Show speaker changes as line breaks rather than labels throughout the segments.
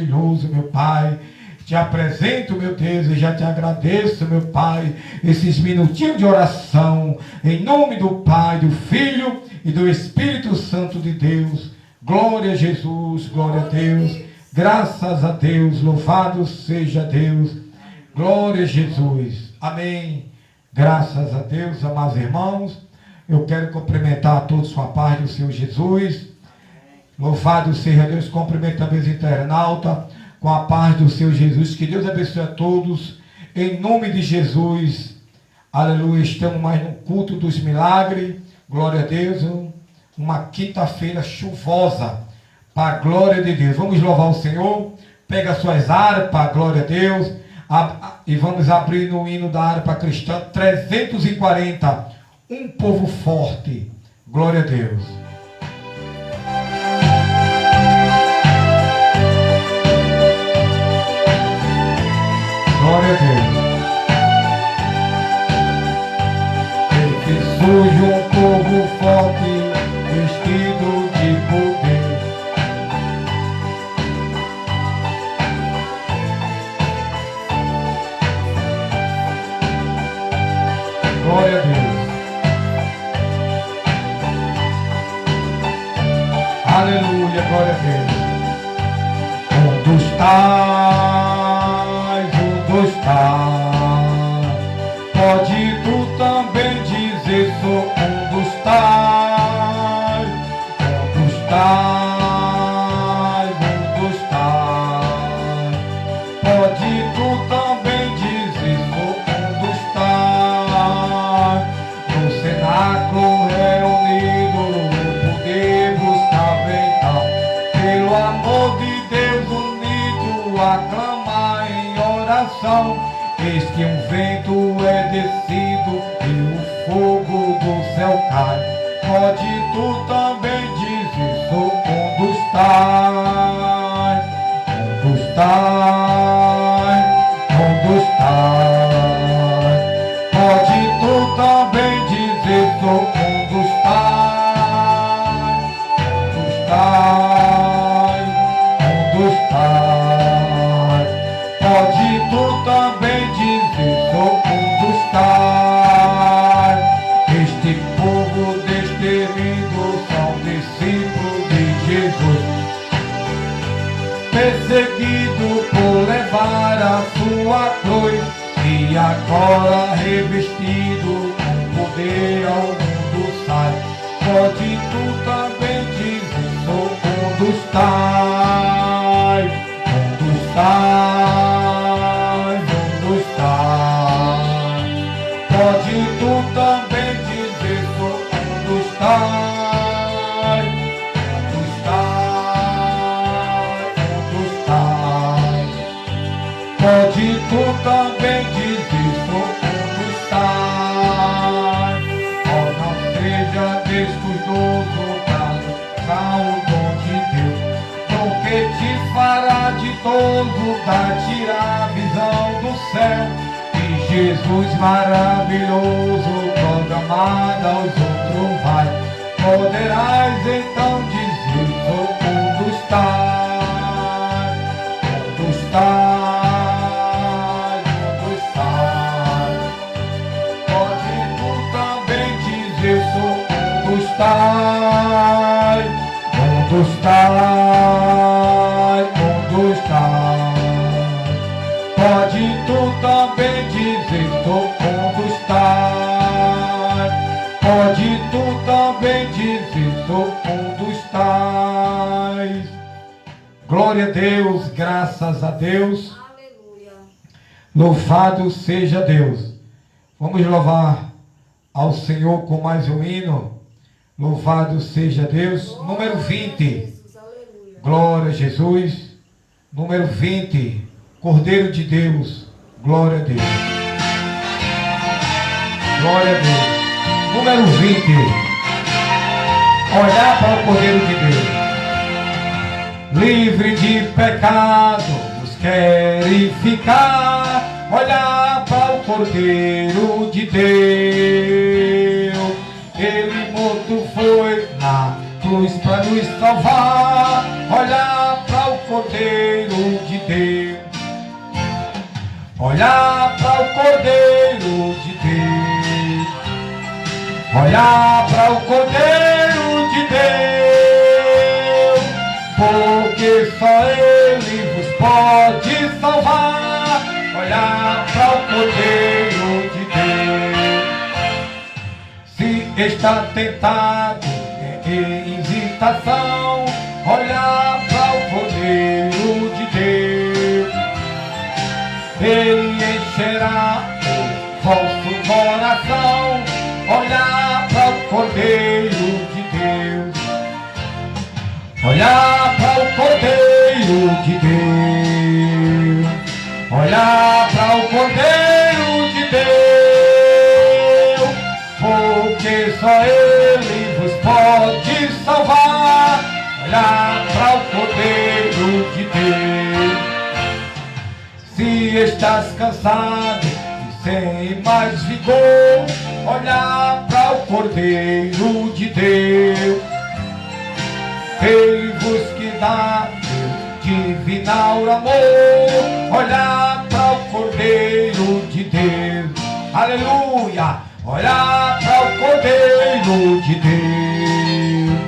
Maravilhoso, meu Pai. Te apresento, meu Deus, e já te agradeço, meu Pai, esses minutinhos de oração, em nome do Pai, do Filho e do Espírito Santo de Deus. Glória a Jesus, glória a Deus, graças a Deus, louvado seja Deus, glória a Jesus, amém. Graças a Deus, amados irmãos, eu quero cumprimentar a todos com a paz do Senhor Jesus. Louvado seja Deus, cumprimento também os internautas com a paz do Senhor Jesus. Que Deus abençoe a todos, em nome de Jesus. Aleluia, estamos mais no culto dos milagres. Glória a Deus, uma quinta-feira chuvosa, para a glória de Deus. Vamos louvar o Senhor. Pega suas harpas, glória a Deus, e vamos abrir no hino da harpa cristã 340, um povo forte. Glória a Deus. Glória a Deus. Ele que surge um povo forte, vestido de poder. Glória a Deus. Aleluia, glória a Deus. Um dos pode tu também dizer, sou um dos tais, um dos tais, um dos tais. Pode tu também dizer, sou um dos tais. No cenáculo reunido, poder buscar então, pelo amor de Deus unido, aclamar em oração. Eis que um vento é descido e o fogo do céu cai. Pode tu também dizer, sou um dos tais, um dos tais, um dos tais. Pode tu também dizer, sou um dos tais, um dos tais, um dos tais. Pode tu também dizer, sou um dos tais. Este povo destemido são discípulos de Jesus, perseguido por levar a sua cruz, e agora revestido com poder ao mundo sai. Pode tu também dizer, sou um dos tais, um dos tais, um dos tais. Pode tu também dizer, sou um dos tais, um dos tais, um dos tais. Pode tu também dizer, sou um dos tais. Oh, não seja descuidoso para o dom de Deus, porque te fará ditoso, dá-te a visão do céu. E Jesus maravilhoso, programado aos outros vai. Poderás então dizer, sou um dos tais, um dos tais, um dos tais. Pode tu também dizer, sou um dos tais, um dos tais, um dos tais. Pode tu também dizer, sou um dos tais. Pode tu também dizer, sou um dos tais. Glória a Deus, graças a Deus.
Aleluia.
Louvado seja Deus. Vamos louvar ao Senhor com mais um hino. Louvado seja Deus. Número 20. Glória a Jesus. Número 20. Cordeiro de Deus. Glória a Deus. Glória a Deus. Número 20. Olhar para o Cordeiro de Deus. Livre de pecado, nos quer ficar. Olhar para o Cordeiro de Deus. Ele morto foi na cruz para nos salvar. Olhar para o Cordeiro de Deus. Olhar para o Cordeiro de Deus. Olhar para o Cordeiro de Deus. Porque só Ele vos pode salvar. Olhar para o Cordeiro de Deus. Se está tentado em hesitação, olhar para o Cordeiro de Deus. Ele encherá o vosso coração. Olhar para o Cordeiro de Deus. Olhar para o Cordeiro de Deus. Olhar para o Cordeiro de Deus. Porque só Ele vos pode salvar. Olhar para o Cordeiro de Deus. Se estás cansado e sem mais vigor, olhar para o Cordeiro de Deus. Ele vos que dá seu divinal amor. Olhar para o Cordeiro de Deus. Aleluia! Olhar para o Cordeiro de Deus.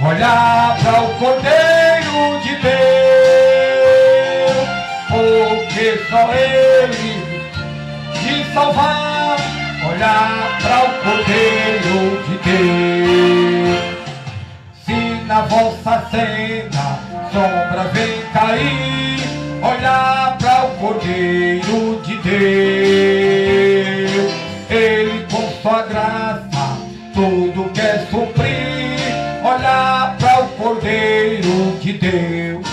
Olhar para o Cordeiro de Deus. Porque só Ele te salvar. Olhar para o Cordeiro de Deus. Se na vossa senda sombra vem cair, olhar para o Cordeiro de Deus. Ele com sua graça tudo quer suprir. Olhar para o Cordeiro de Deus.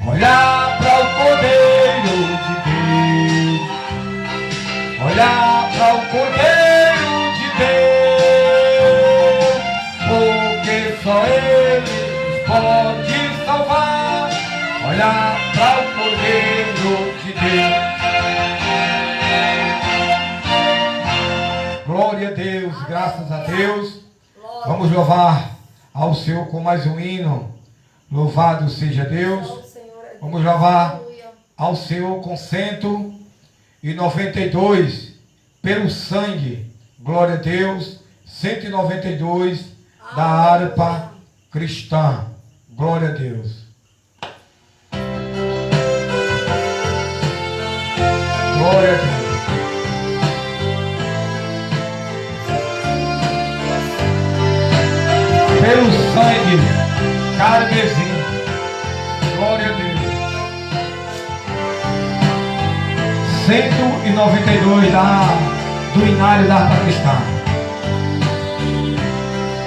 Olhar para o Cordeiro de Deus. Olhar para o Cordeiro de Deus. Porque só Ele pode salvar. Olhar para o Cordeiro de Deus. Glória a Deus, graças a Deus. Vamos louvar ao Senhor com mais um hino. Louvado seja Deus. Vamos louvar ao Senhor com 192 pelo sangue. Glória a Deus. 192 da harpa cristã. Glória a Deus. Glória a Deus. Pelo sangue carmesim. Glória a Deus. 192 do inário da harpa cristã.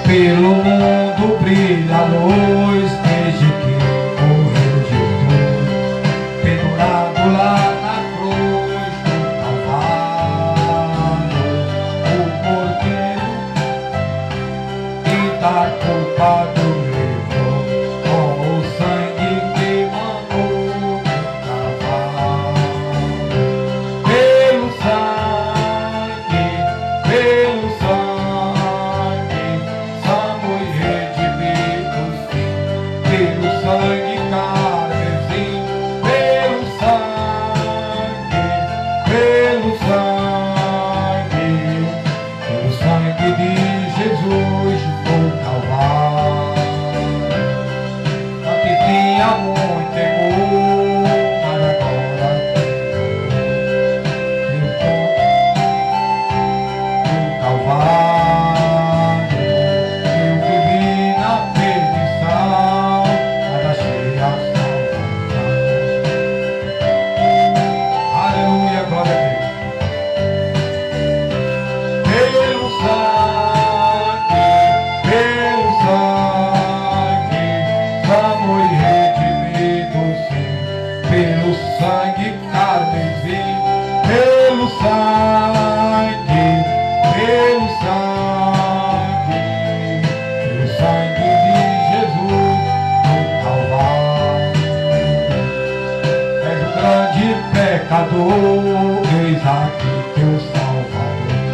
Pelo mundo brilha a luz, desde que morreu Jesus, pendurado lá na cruz do Calvário, o Cordeiro e da culpa do levou, com o sangue que mandou Calvário. Pelo sangue, somos redimidos, sim. Pelo sangue carmesim, pelo sangue de Jesus no Calvário. Antes tinha muito temor, mas agora no Calvário eu vivi na perdição, mas achei a salvação. Aleluia, glória a Deus. Pelo sangue, somos redimidos, sim. Pelo sangue carmesim, pelo sangue de Jesus no Calvário. És o grande pecador, eis aqui teu Salvador.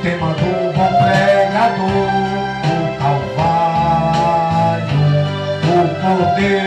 Te mandou um bom pregador, o Calvário, o Cordeiro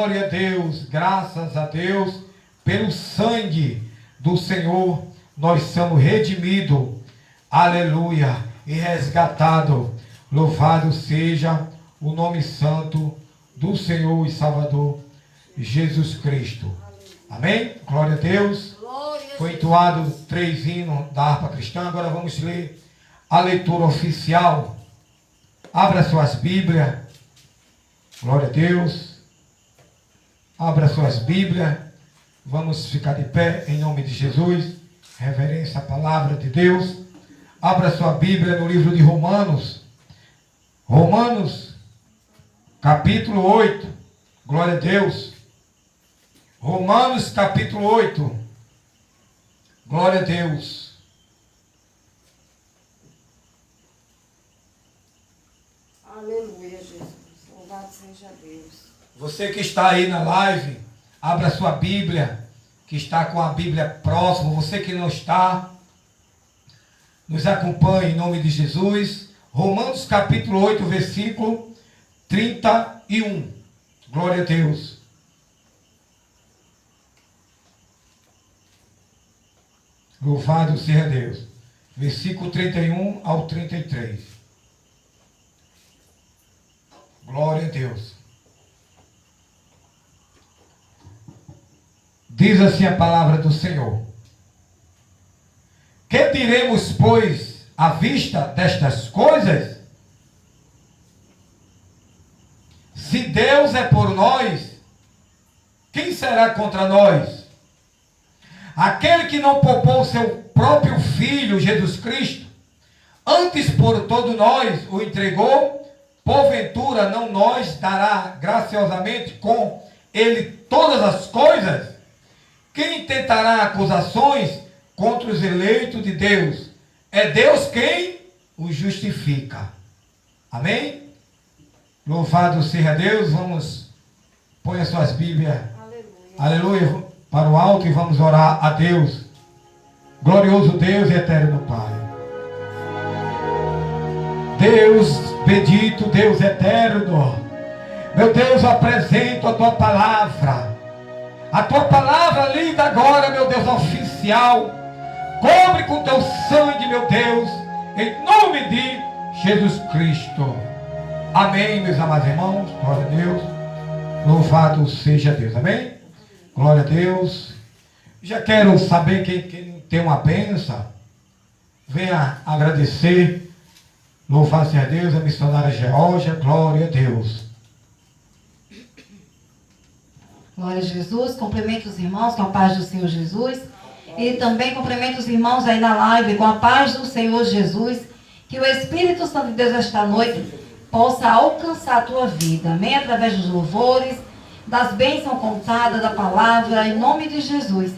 glória a Deus, graças a Deus, pelo sangue do Senhor, nós somos redimidos, aleluia, e resgatados. Louvado seja o nome santo do Senhor e Salvador Jesus Cristo. Amém? Glória a Deus. Foi entoado 3 hinos da harpa cristã. Agora vamos ler a leitura oficial. Abra suas Bíblias. Glória a Deus. Abra suas Bíblias. Vamos ficar de pé em nome de Jesus. Reverência à palavra de Deus. Abra sua Bíblia no livro de Romanos. Romanos, capítulo 8. Glória a Deus. Romanos, capítulo 8. Glória a Deus.
Aleluia, Jesus. Louvado seja Deus.
Você que está aí na live, abra sua Bíblia, que está com a Bíblia próxima. Você que não está, nos acompanhe em nome de Jesus. Romanos capítulo 8, versículo 31. Glória a Deus. Louvado seja Deus. Versículo 31 ao 33. Glória a Deus. Diz assim a palavra do Senhor. Que diremos, pois, à vista destas coisas? Se Deus é por nós, quem será contra nós? Aquele que não poupou seu próprio Filho, Jesus Cristo, antes por todos nós o entregou, porventura não nos dará graciosamente com ele todas as coisas? Quem tentará acusações contra os eleitos de Deus? É Deus quem os justifica. Amém? Louvado seja Deus. Vamos, põe as suas Bíblias. Aleluia. Aleluia. Para o alto e vamos orar a Deus. Glorioso Deus e eterno Pai. Deus bendito, Deus eterno. Meu Deus, eu apresento a Tua palavra. A Tua palavra lida agora, meu Deus, oficial. Cobre com Teu sangue, meu Deus, em nome de Jesus Cristo. Amém, meus amados irmãos. Glória a Deus. Louvado seja Deus. Amém? Glória a Deus. Já quero saber quem tem uma bênção. Venha agradecer. Louvado seja Deus. A missionária Geórgia. Glória a Deus.
Glória a Jesus. Cumprimento os irmãos com a paz do Senhor Jesus. E também cumprimento os irmãos aí na live com a paz do Senhor Jesus. Que o Espírito Santo de Deus esta noite possa alcançar a tua vida. Amém? Através dos louvores, das bênçãos contadas, da palavra, em nome de Jesus.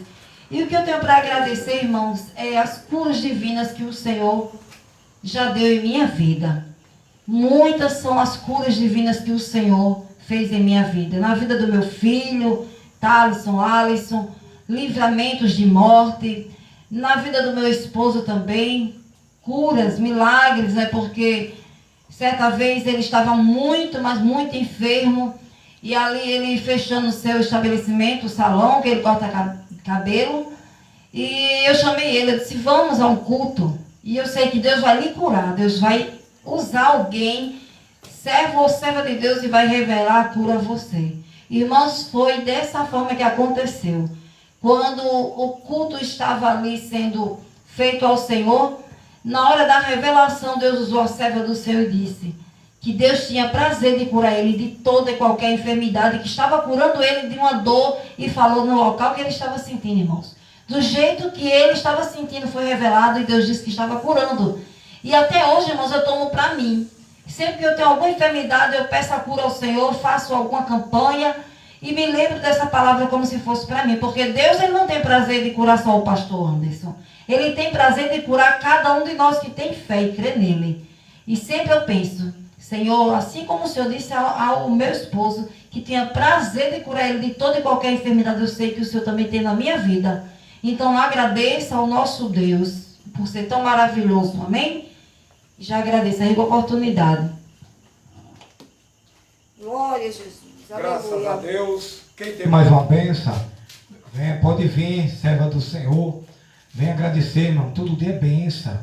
E o que eu tenho para agradecer, irmãos, é as curas divinas que o Senhor já deu em minha vida. Muitas são as curas divinas que o Senhor fez em minha vida. Na vida do meu filho, Thalisson, Alisson, livramentos de morte. Na vida do meu esposo também, curas, milagres, né? Porque certa vez ele estava muito, mas muito enfermo. E ali ele fechando o seu estabelecimento, o salão, que ele corta cabelo. E eu chamei ele, eu disse, vamos a um culto. E eu sei que Deus vai lhe curar. Deus vai usar alguém, servo ou serva de Deus, e vai revelar a cura a você. Irmãos, foi dessa forma que aconteceu. Quando o culto estava ali sendo feito ao Senhor, na hora da revelação, Deus usou a serva do Senhor e disse que Deus tinha prazer de curar ele de toda e qualquer enfermidade, que estava curando ele de uma dor, e falou no local que ele estava sentindo, irmãos. Do jeito que ele estava sentindo foi revelado, e Deus disse que estava curando. E até hoje, irmãos, eu tomo para mim. Sempre que eu tenho alguma enfermidade, eu peço a cura ao Senhor, faço alguma campanha e me lembro dessa palavra como se fosse para mim. Porque Deus, ele não tem prazer de curar só o pastor Anderson. Ele tem prazer de curar cada um de nós que tem fé e crê nele. E sempre eu penso, Senhor, assim como o Senhor disse ao meu esposo, que tinha prazer de curar ele de toda e qualquer enfermidade, eu sei que o Senhor também tem na minha vida. Então agradeça ao nosso Deus por ser tão maravilhoso, amém? Já agradeço a oportunidade.
Glória a Jesus.
Graças a Deus. Quem tem mais uma bênção, venha, pode vir, serva do Senhor. Venha agradecer, irmão. Todo dia é bênção.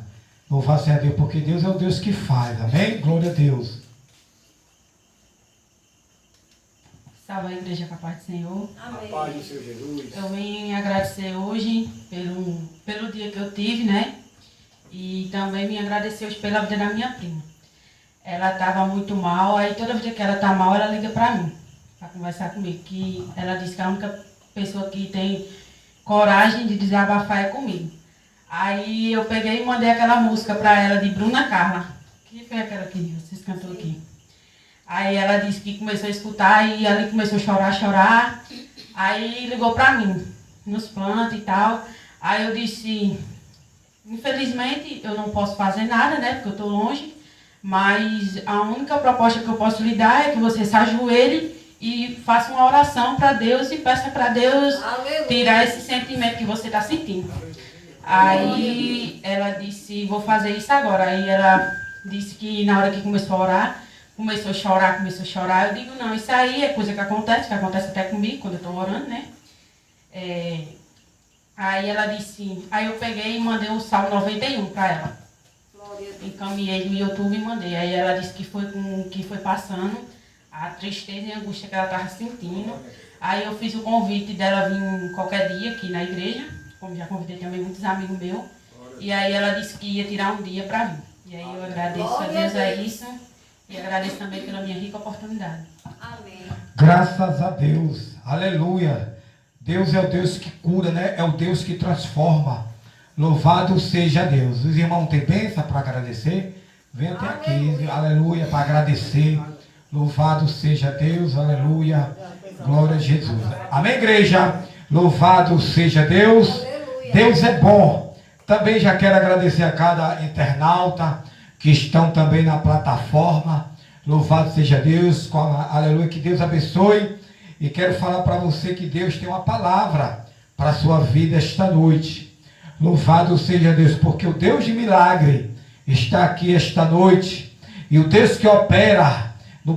Louvado seja Deus, porque Deus é o Deus que faz. Amém? Glória a Deus.
Salve a igreja com a paz do Senhor.
Amém.
A paz do Senhor Jesus.
Eu vim agradecer hoje pelo dia que eu tive, né? E também vim agradecer hoje pela vida da minha prima. Ela estava muito mal, aí toda vez que ela está mal, ela liga para mim, para conversar comigo. Que ela disse que a única pessoa que tem coragem de desabafar é comigo. Aí eu peguei e mandei aquela música para ela de Bruna Carla. Que foi aquela que vocês cantou aqui? Aí ela disse que começou a escutar e ali começou a chorar. Aí ligou para mim, nos plantos e tal. Aí eu disse, infelizmente eu não posso fazer nada, né? Porque eu estou longe. Mas a única proposta que eu posso lhe dar é que você se ajoelhe e faça uma oração para Deus e peça para Deus tirar esse sentimento que você está sentindo. Aí ela disse, vou fazer isso agora. Aí ela disse que na hora que começou a orar, começou a chorar. Eu digo, não, isso aí é coisa que acontece até comigo quando eu estou orando, né? Aí ela disse, aí eu peguei e mandei o Salmo 91 para ela. Encaminhei no YouTube e mandei. Aí ela disse que foi passando a tristeza e a angústia que ela estava sentindo. Aí eu fiz o convite dela vir qualquer dia aqui na igreja, como já convidei também muitos amigos meus. E aí ela disse que ia tirar um dia para vir. E aí eu agradeço a Deus a isso e agradeço também pela minha rica oportunidade.
Amém.
Graças a Deus. Aleluia. Deus é o Deus que cura, né? É o Deus que transforma. Louvado seja Deus. Os irmãos têm bênção para agradecer? Vem até aqui. Aleluia, para agradecer. Louvado seja Deus. Aleluia. Glória a Jesus. Amém, igreja? Louvado seja Deus.
Aleluia.
Deus é bom. Também já quero agradecer a cada internauta que estão também na plataforma. Louvado seja Deus. Aleluia. Que Deus abençoe. E quero falar para você que Deus tem uma palavra para a sua vida esta noite. Louvado seja Deus, porque o Deus de milagre está aqui esta noite. E o Deus que opera,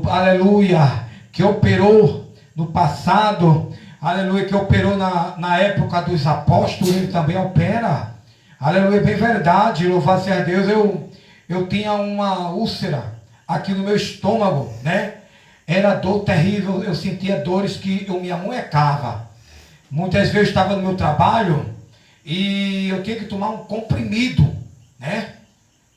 aleluia, que operou no passado, aleluia, que operou na época dos apóstolos, ele também opera. Aleluia, bem verdade, louvado seja Deus. Eu tinha uma úlcera aqui no meu estômago, né? Era dor terrível, eu sentia dores que eu me amunhecava. Muitas vezes eu estava no meu trabalho e eu tinha que tomar um comprimido, né?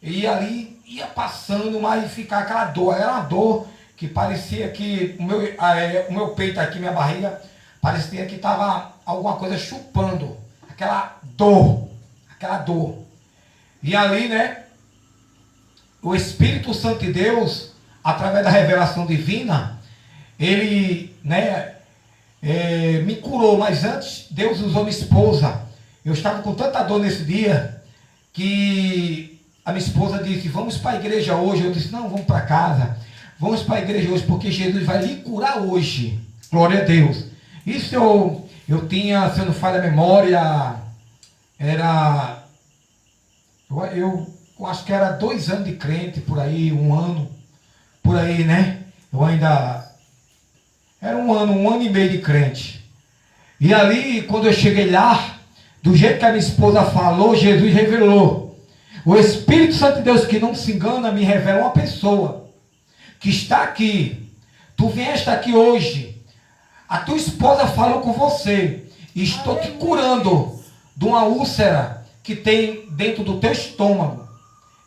E ali ia passando, mas ficava aquela dor. Era uma dor que parecia que o meu peito aqui, minha barriga, parecia que estava alguma coisa chupando. Aquela dor. E ali, né? O Espírito Santo de Deus, através da revelação divina, ele, né? Me curou. Mas antes, Deus usou minha esposa. Eu estava com tanta dor nesse dia que a minha esposa disse, vamos para a igreja hoje. Eu disse, não, vamos para casa. Vamos para a igreja hoje, porque Jesus vai lhe curar hoje. Glória a Deus. Isso eu tinha, se eu não falho a memória, eu acho que era 2 anos de crente, por aí, 1 ano, por aí, né? Eu ainda, era 1 ano e meio de crente. E ali, quando eu cheguei lá, do jeito que a minha esposa falou, Jesus revelou. O Espírito Santo de Deus, que não se engana, me revela uma pessoa que está aqui. Tu vieste aqui hoje. A tua esposa falou com você. E estou te curando de uma úlcera que tem dentro do teu estômago.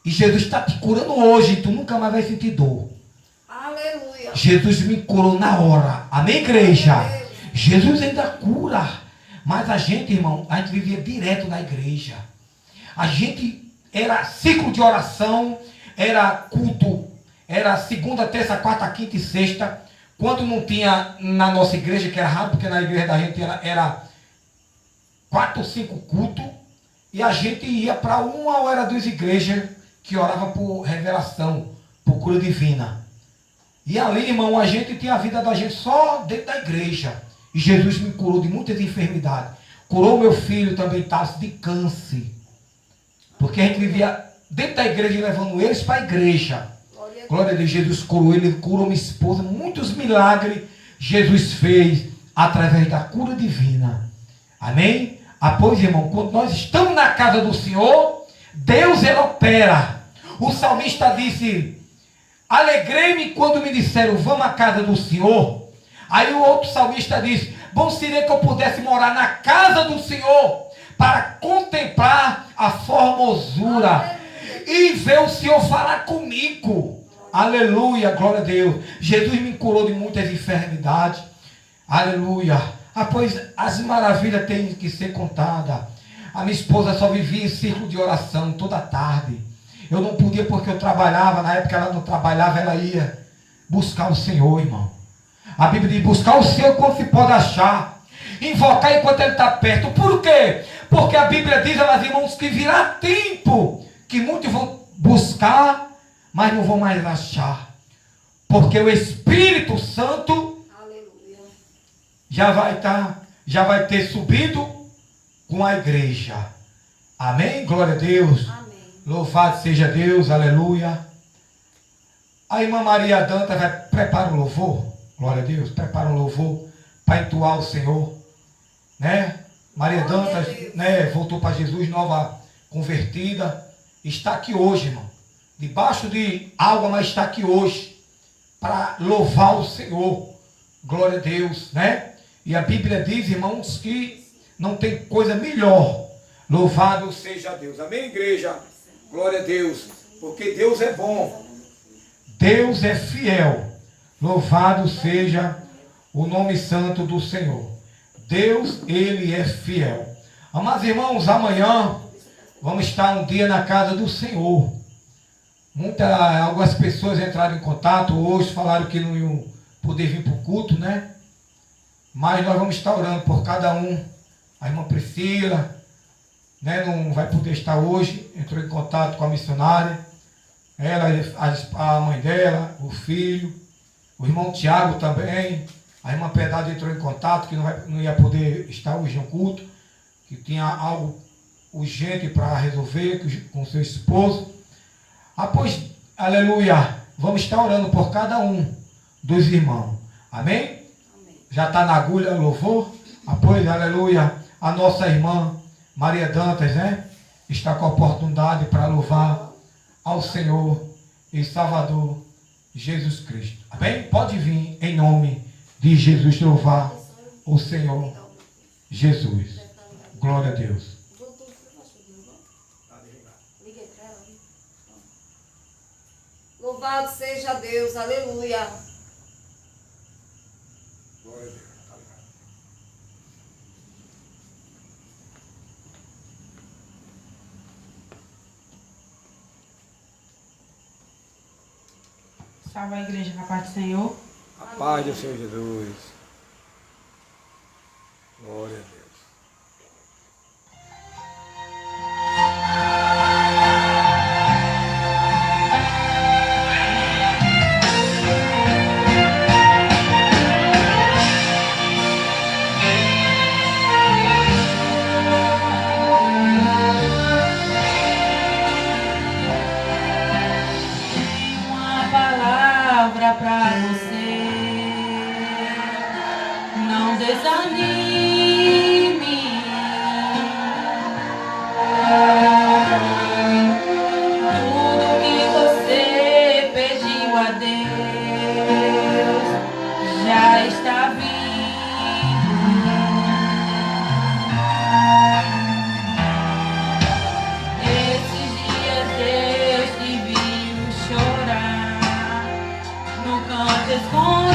E Jesus está te curando hoje. E tu nunca mais vai sentir dor.
Aleluia.
Jesus me curou na hora. Amém, igreja? Jesus ainda cura. Mas a gente, irmão, a gente vivia direto na igreja. A gente era ciclo de oração, era culto, era segunda, terça, quarta, quinta e sexta. Quando não tinha na nossa igreja, que era raro, porque na igreja da gente era 4 ou 5 cultos, e a gente ia para uma ou era 2 igrejas que orava por revelação, por cura divina. E ali, irmão, a gente tinha a vida da gente só dentro da igreja. E Jesus me curou de muitas enfermidades. Curou meu filho também, Tarso, de câncer. Porque a gente vivia dentro da igreja, levando eles para a igreja. Glória a Deus, Jesus curou ele, curou minha esposa. Muitos milagres Jesus fez através da cura divina. Amém? Pois, irmão, quando nós estamos na casa do Senhor, Deus, ele opera. O salmista disse: alegrei-me quando me disseram, vamos à casa do Senhor. Aí o outro salmista disse: bom seria que eu pudesse morar na casa do Senhor, para contemplar a formosura e ver o Senhor falar comigo. Aleluia, glória a Deus. Jesus me curou de muitas enfermidades. Aleluia. Pois as maravilhas têm que ser contadas. A minha esposa só vivia em círculo de oração toda tarde. Eu não podia porque eu trabalhava. Na época ela não trabalhava, ela ia buscar o Senhor, irmão. A Bíblia diz: buscar o Senhor quando se pode achar. Invocar enquanto ele está perto. Por quê? Porque a Bíblia diz, meus irmãos, que virá tempo que muitos vão buscar, mas não vão mais achar. Porque o Espírito Santo já vai ter subido com a igreja. Amém? Glória a Deus. Amém. Louvado seja Deus. Aleluia. A irmã Maria Dantas vai preparar o louvor. Glória a Deus. Prepara um louvor para entoar o Senhor. Né? Maria Dantas, né, voltou para Jesus, nova convertida. Está aqui hoje, irmão. Debaixo de água, mas está aqui hoje. Para louvar o Senhor. Glória a Deus, né? E a Bíblia diz, irmãos, que não tem coisa melhor. Louvado seja Deus. Amém, igreja? Glória a Deus. Porque Deus é bom. Deus é fiel. Louvado seja o nome santo do Senhor. Deus, ele é fiel. Amados irmãos, amanhã vamos estar um dia na casa do Senhor. Algumas pessoas entraram em contato hoje, falaram que não iam poder vir para o culto, né? Mas nós vamos estar orando por cada um. A irmã Priscila, né, não vai poder estar hoje, entrou em contato com a missionária. Ela, a mãe dela, o filho, o irmão Tiago também. A irmã Piedade entrou em contato que não ia poder estar hoje no culto, que tinha algo urgente para resolver com seu esposo. Pois, aleluia, vamos estar orando por cada um dos irmãos. Amém? Amém. Já está na agulha o louvor? Pois, aleluia, a nossa irmã Maria Dantas, né? Está com a oportunidade para louvar ao Senhor e Salvador Jesus Cristo. Amém? Pode vir em nome de Jesus louvar o Senhor Jesus. Glória a Deus.
Louvado seja Deus, aleluia.
Glória a Deus.
Salve a igreja na paz do Senhor.
A paz do Senhor Jesus. Glória a Deus.
Pra você, não desanime. Tudo que você pediu a Deus já está vindo. Esses dias Deus te viu chorar no canto escondido.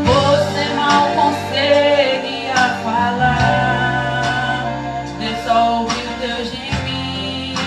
Você mal conseguia falar, Deus só ouviu teu gemido.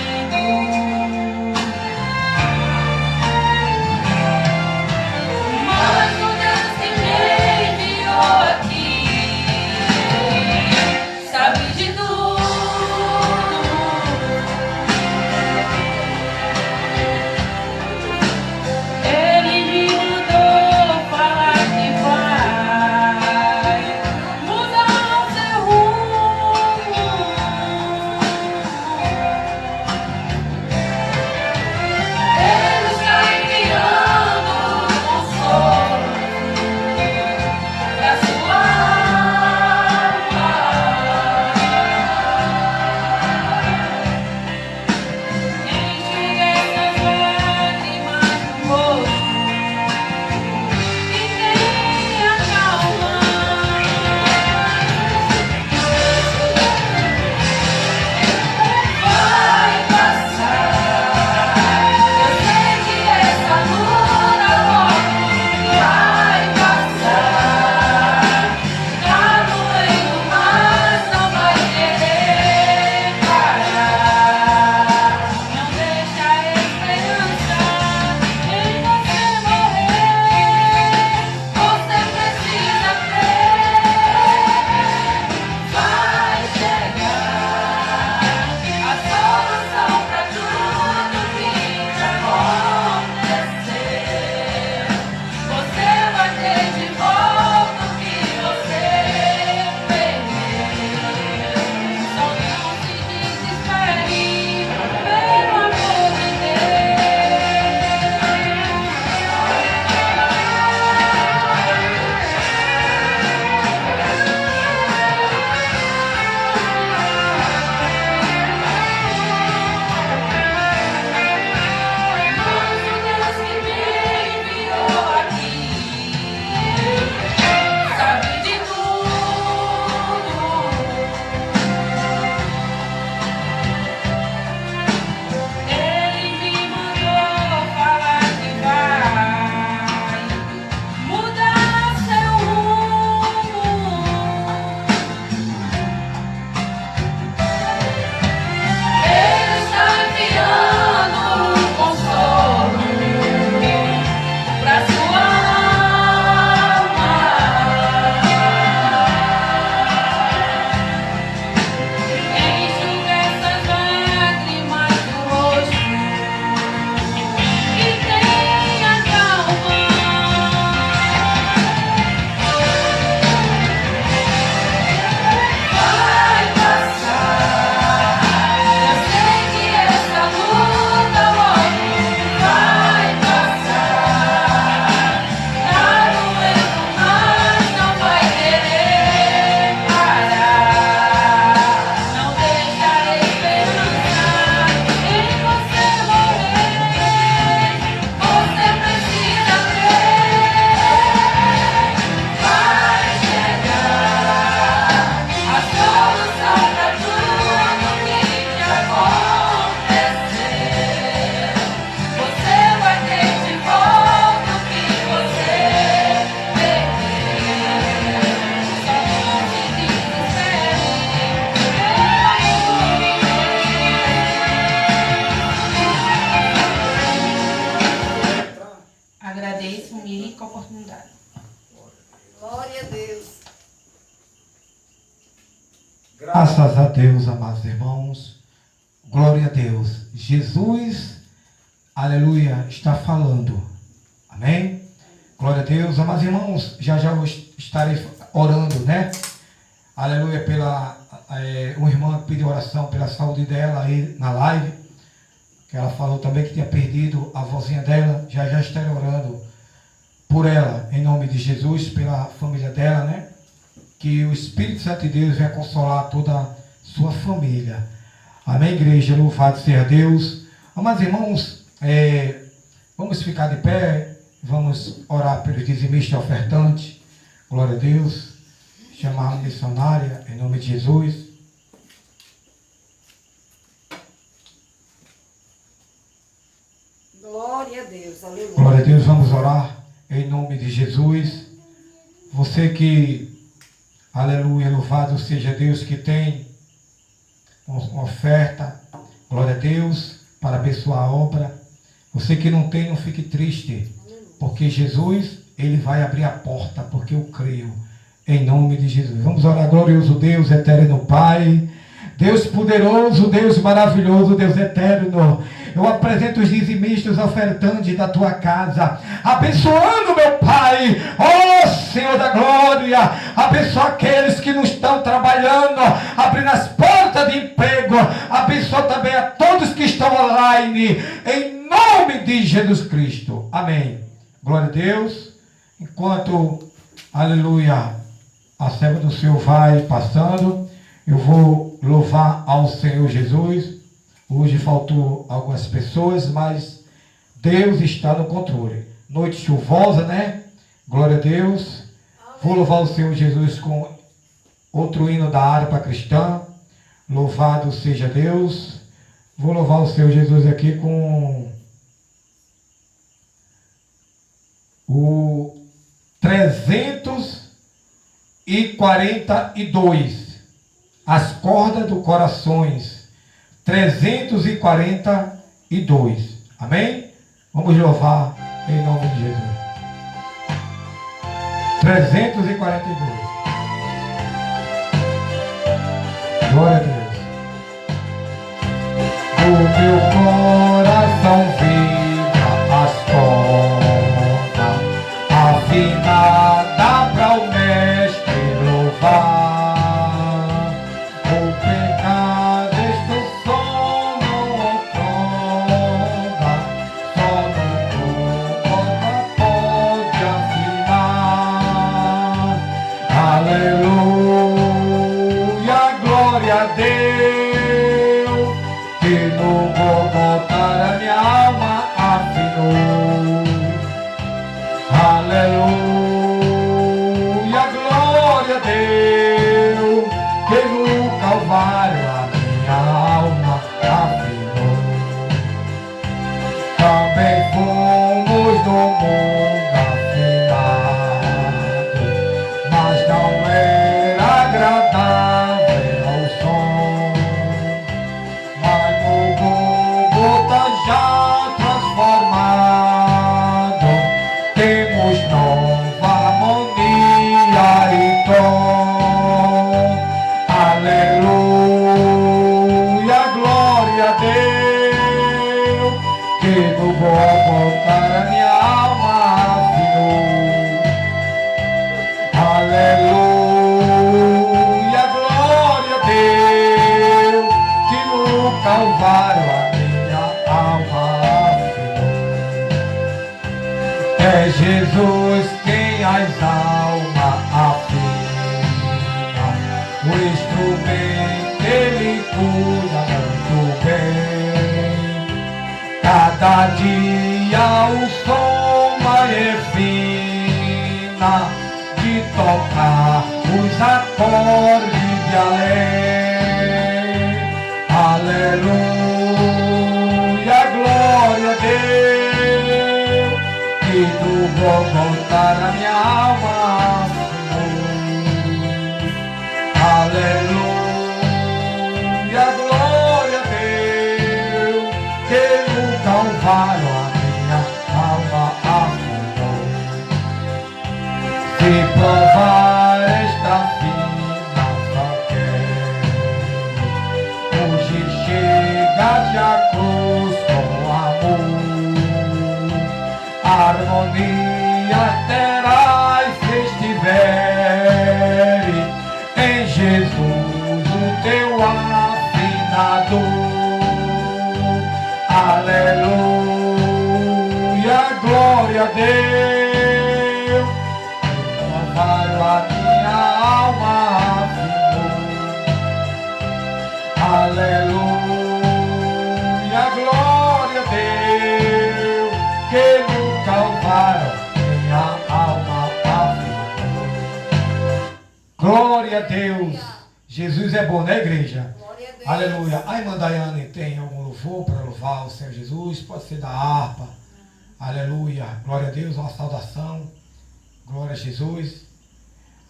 agradeço me rica oportunidade.
Glória a Deus.
Graças a Deus, amados irmãos. Glória a Deus. Jesus, aleluia, está falando. Amém? Glória a Deus. Amados irmãos, já eu estarei orando, né? Aleluia, pela uma irmã que pediu oração pela saúde dela aí na live. Que ela falou também que tinha perdido a vozinha dela. Já estarei orando por ela, em nome de Jesus, pela família dela, né? Que o Espírito Santo de Deus venha consolar toda a sua família. Amém, igreja? Louvado seja Deus. Amados irmãos, vamos ficar de pé, vamos orar pelos dizimistas e ofertantes. Glória a Deus. Chamar a missionária, em nome de Jesus.
Glória a Deus, aleluia.
Glória a Deus, vamos orar em nome de Jesus. Você que, aleluia, louvado seja Deus, que tem uma oferta, glória a Deus, para abençoar a obra. Você que não tem, não fique triste, porque Jesus, Ele vai abrir a porta, porque eu creio, em nome de Jesus. Vamos orar, glorioso Deus, eterno Pai, Deus poderoso, Deus maravilhoso, Deus eterno. Eu apresento os dizimistas, os ofertantes da tua casa, abençoando, meu Pai, ó Senhor da glória, abençoa aqueles que não estão trabalhando, abrindo as portas de emprego, abençoa também a todos que estão online, em nome de Jesus Cristo. Amém. Glória a Deus. Enquanto, aleluia, a serva do Senhor vai passando, eu vou louvar ao Senhor Jesus. Hoje faltou algumas pessoas, mas Deus está no controle. Noite chuvosa, né? Glória a Deus. Vou louvar o Senhor Jesus com outro hino da harpa cristã. Louvado seja Deus. Vou louvar o Senhor Jesus aqui com o 342. As cordas do corações. 342. Amém? Vamos louvar em nome de Jesus. 342. Glória a Deus. O meu coração vibra as cordas afinada para o mestre louvar. Jesus quem as almas afina, o instrumento ele cuida muito bem. Cada dia o som mais refina de tocar os acordes de além. Aleluia, glória a Deus. E tu vou voltar a minha alma, Senhor. Aleluia, glória a Deus. Que no Calvário a minha alma afundou. provar esta fina quer. Hoje chega-te a cruz com amor, harmonia terás se estiver em Jesus o teu afinador. Aleluia, glória a Deus. Louvado a minha alma afinou. Aleluia, glória a Deus. Que no Calvário minha alma afinou. Glória a Deus. Jesus é bom, né, igreja? Aleluia. A irmã Daiane tem algum louvor para louvar o Senhor Jesus? Pode ser da harpa. Aleluia. Glória a Deus. Uma saudação. Glória a Jesus.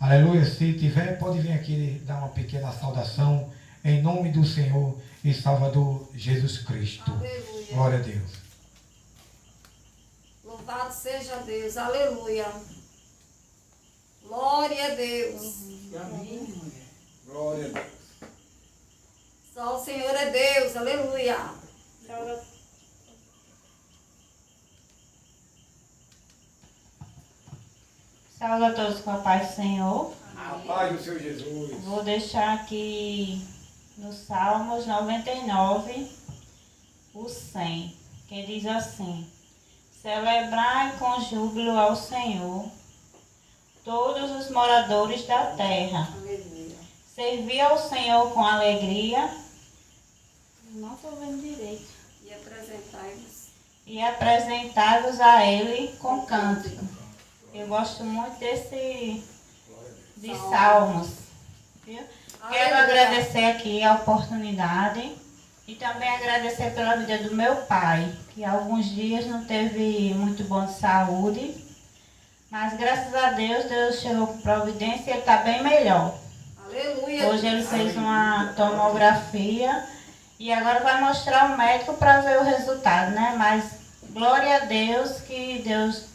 Aleluia. Se tiver, pode vir aqui dar uma pequena saudação em nome do Senhor e Salvador Jesus Cristo.
Aleluia.
Glória a Deus.
Louvado seja Deus. Aleluia. Glória a Deus.
Glória a Deus.
Só o Senhor é Deus. Aleluia.
Saúde a todos com a paz do Senhor.
A paz do Senhor Jesus.
Vou deixar aqui no Salmos 99, o 100, que diz assim: celebrai com júbilo ao Senhor todos os moradores da terra.
Aleluia.
Servi ao Senhor com alegria. Não estou vendo direito.
E
E apresentai-vos a Ele com cântico. Eu gosto muito de salmos. Viu? Quero agradecer aqui a oportunidade e também agradecer pela vida do meu pai, que há alguns dias não teve muito bom de saúde, mas graças a Deus, Deus chegou com providência e ele está bem melhor.
Aleluia.
Hoje ele fez uma tomografia e agora vai mostrar o médico para ver o resultado, né? Mas glória a Deus que Deus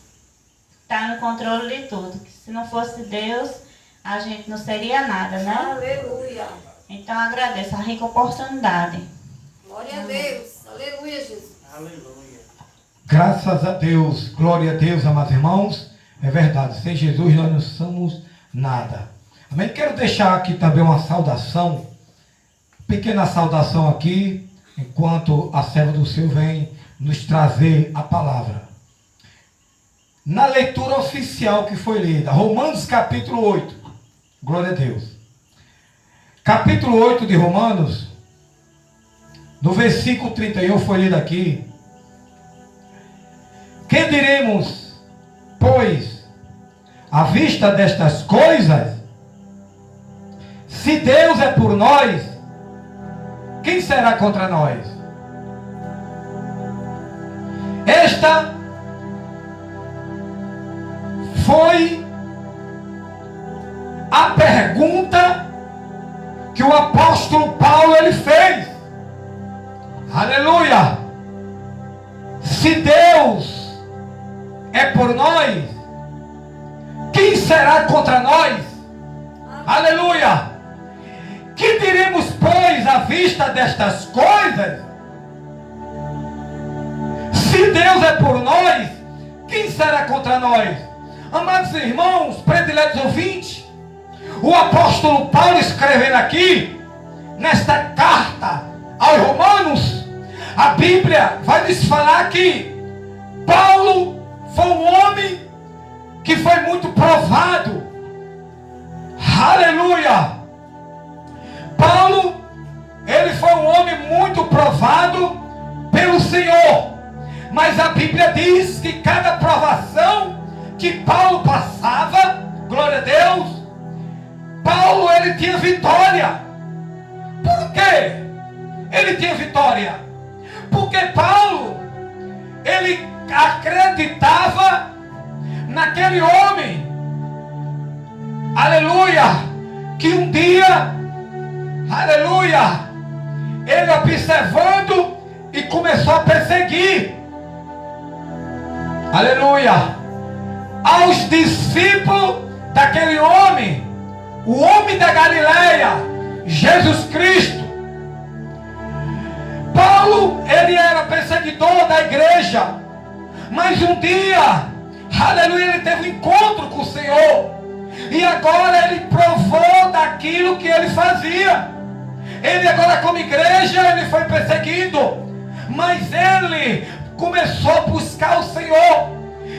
está no controle de tudo. Que se não fosse Deus, a gente não seria nada, né?
Aleluia.
Então agradeço a rica oportunidade.
Glória a Deus. Aleluia, Jesus.
Aleluia.
Graças a Deus, glória a Deus, amados irmãos. É verdade, sem Jesus nós não somos nada. Amém? Quero deixar aqui também uma saudação, pequena saudação aqui, enquanto a serva do Senhor vem nos trazer a palavra. Na leitura oficial que foi lida, Romanos capítulo 8, glória a Deus. Capítulo 8 de Romanos, no versículo 31 foi lido aqui. Que diremos, pois, à vista destas coisas? Se Deus é por nós, quem será contra nós? Esta foi a pergunta que o apóstolo Paulo ele fez. Aleluia! Se Deus é por nós, quem será contra nós? Aleluia! Que diremos, pois, à vista destas coisas? Se Deus é por nós, quem será contra nós? Amados irmãos, prediletos ouvintes, o apóstolo Paulo escrevendo aqui, nesta carta aos Romanos, a Bíblia vai nos falar que Paulo foi um homem que foi muito provado. Aleluia! Paulo, ele foi um homem muito provado pelo Senhor. Mas a Bíblia diz que cada provação que Paulo passava, glória a Deus, Paulo ele tinha vitória. Por quê? Ele tinha vitória. Porque Paulo, ele acreditava naquele homem, aleluia, que um dia, aleluia, ele observando e começou a perseguir, aleluia, aos discípulos daquele homem, o homem da Galileia, Jesus Cristo. Paulo, ele era perseguidor da igreja, mas um dia, aleluia, ele teve um encontro com o Senhor, e agora ele provou daquilo que ele fazia. Ele agora, como igreja, ele foi perseguido, mas ele começou a buscar o Senhor,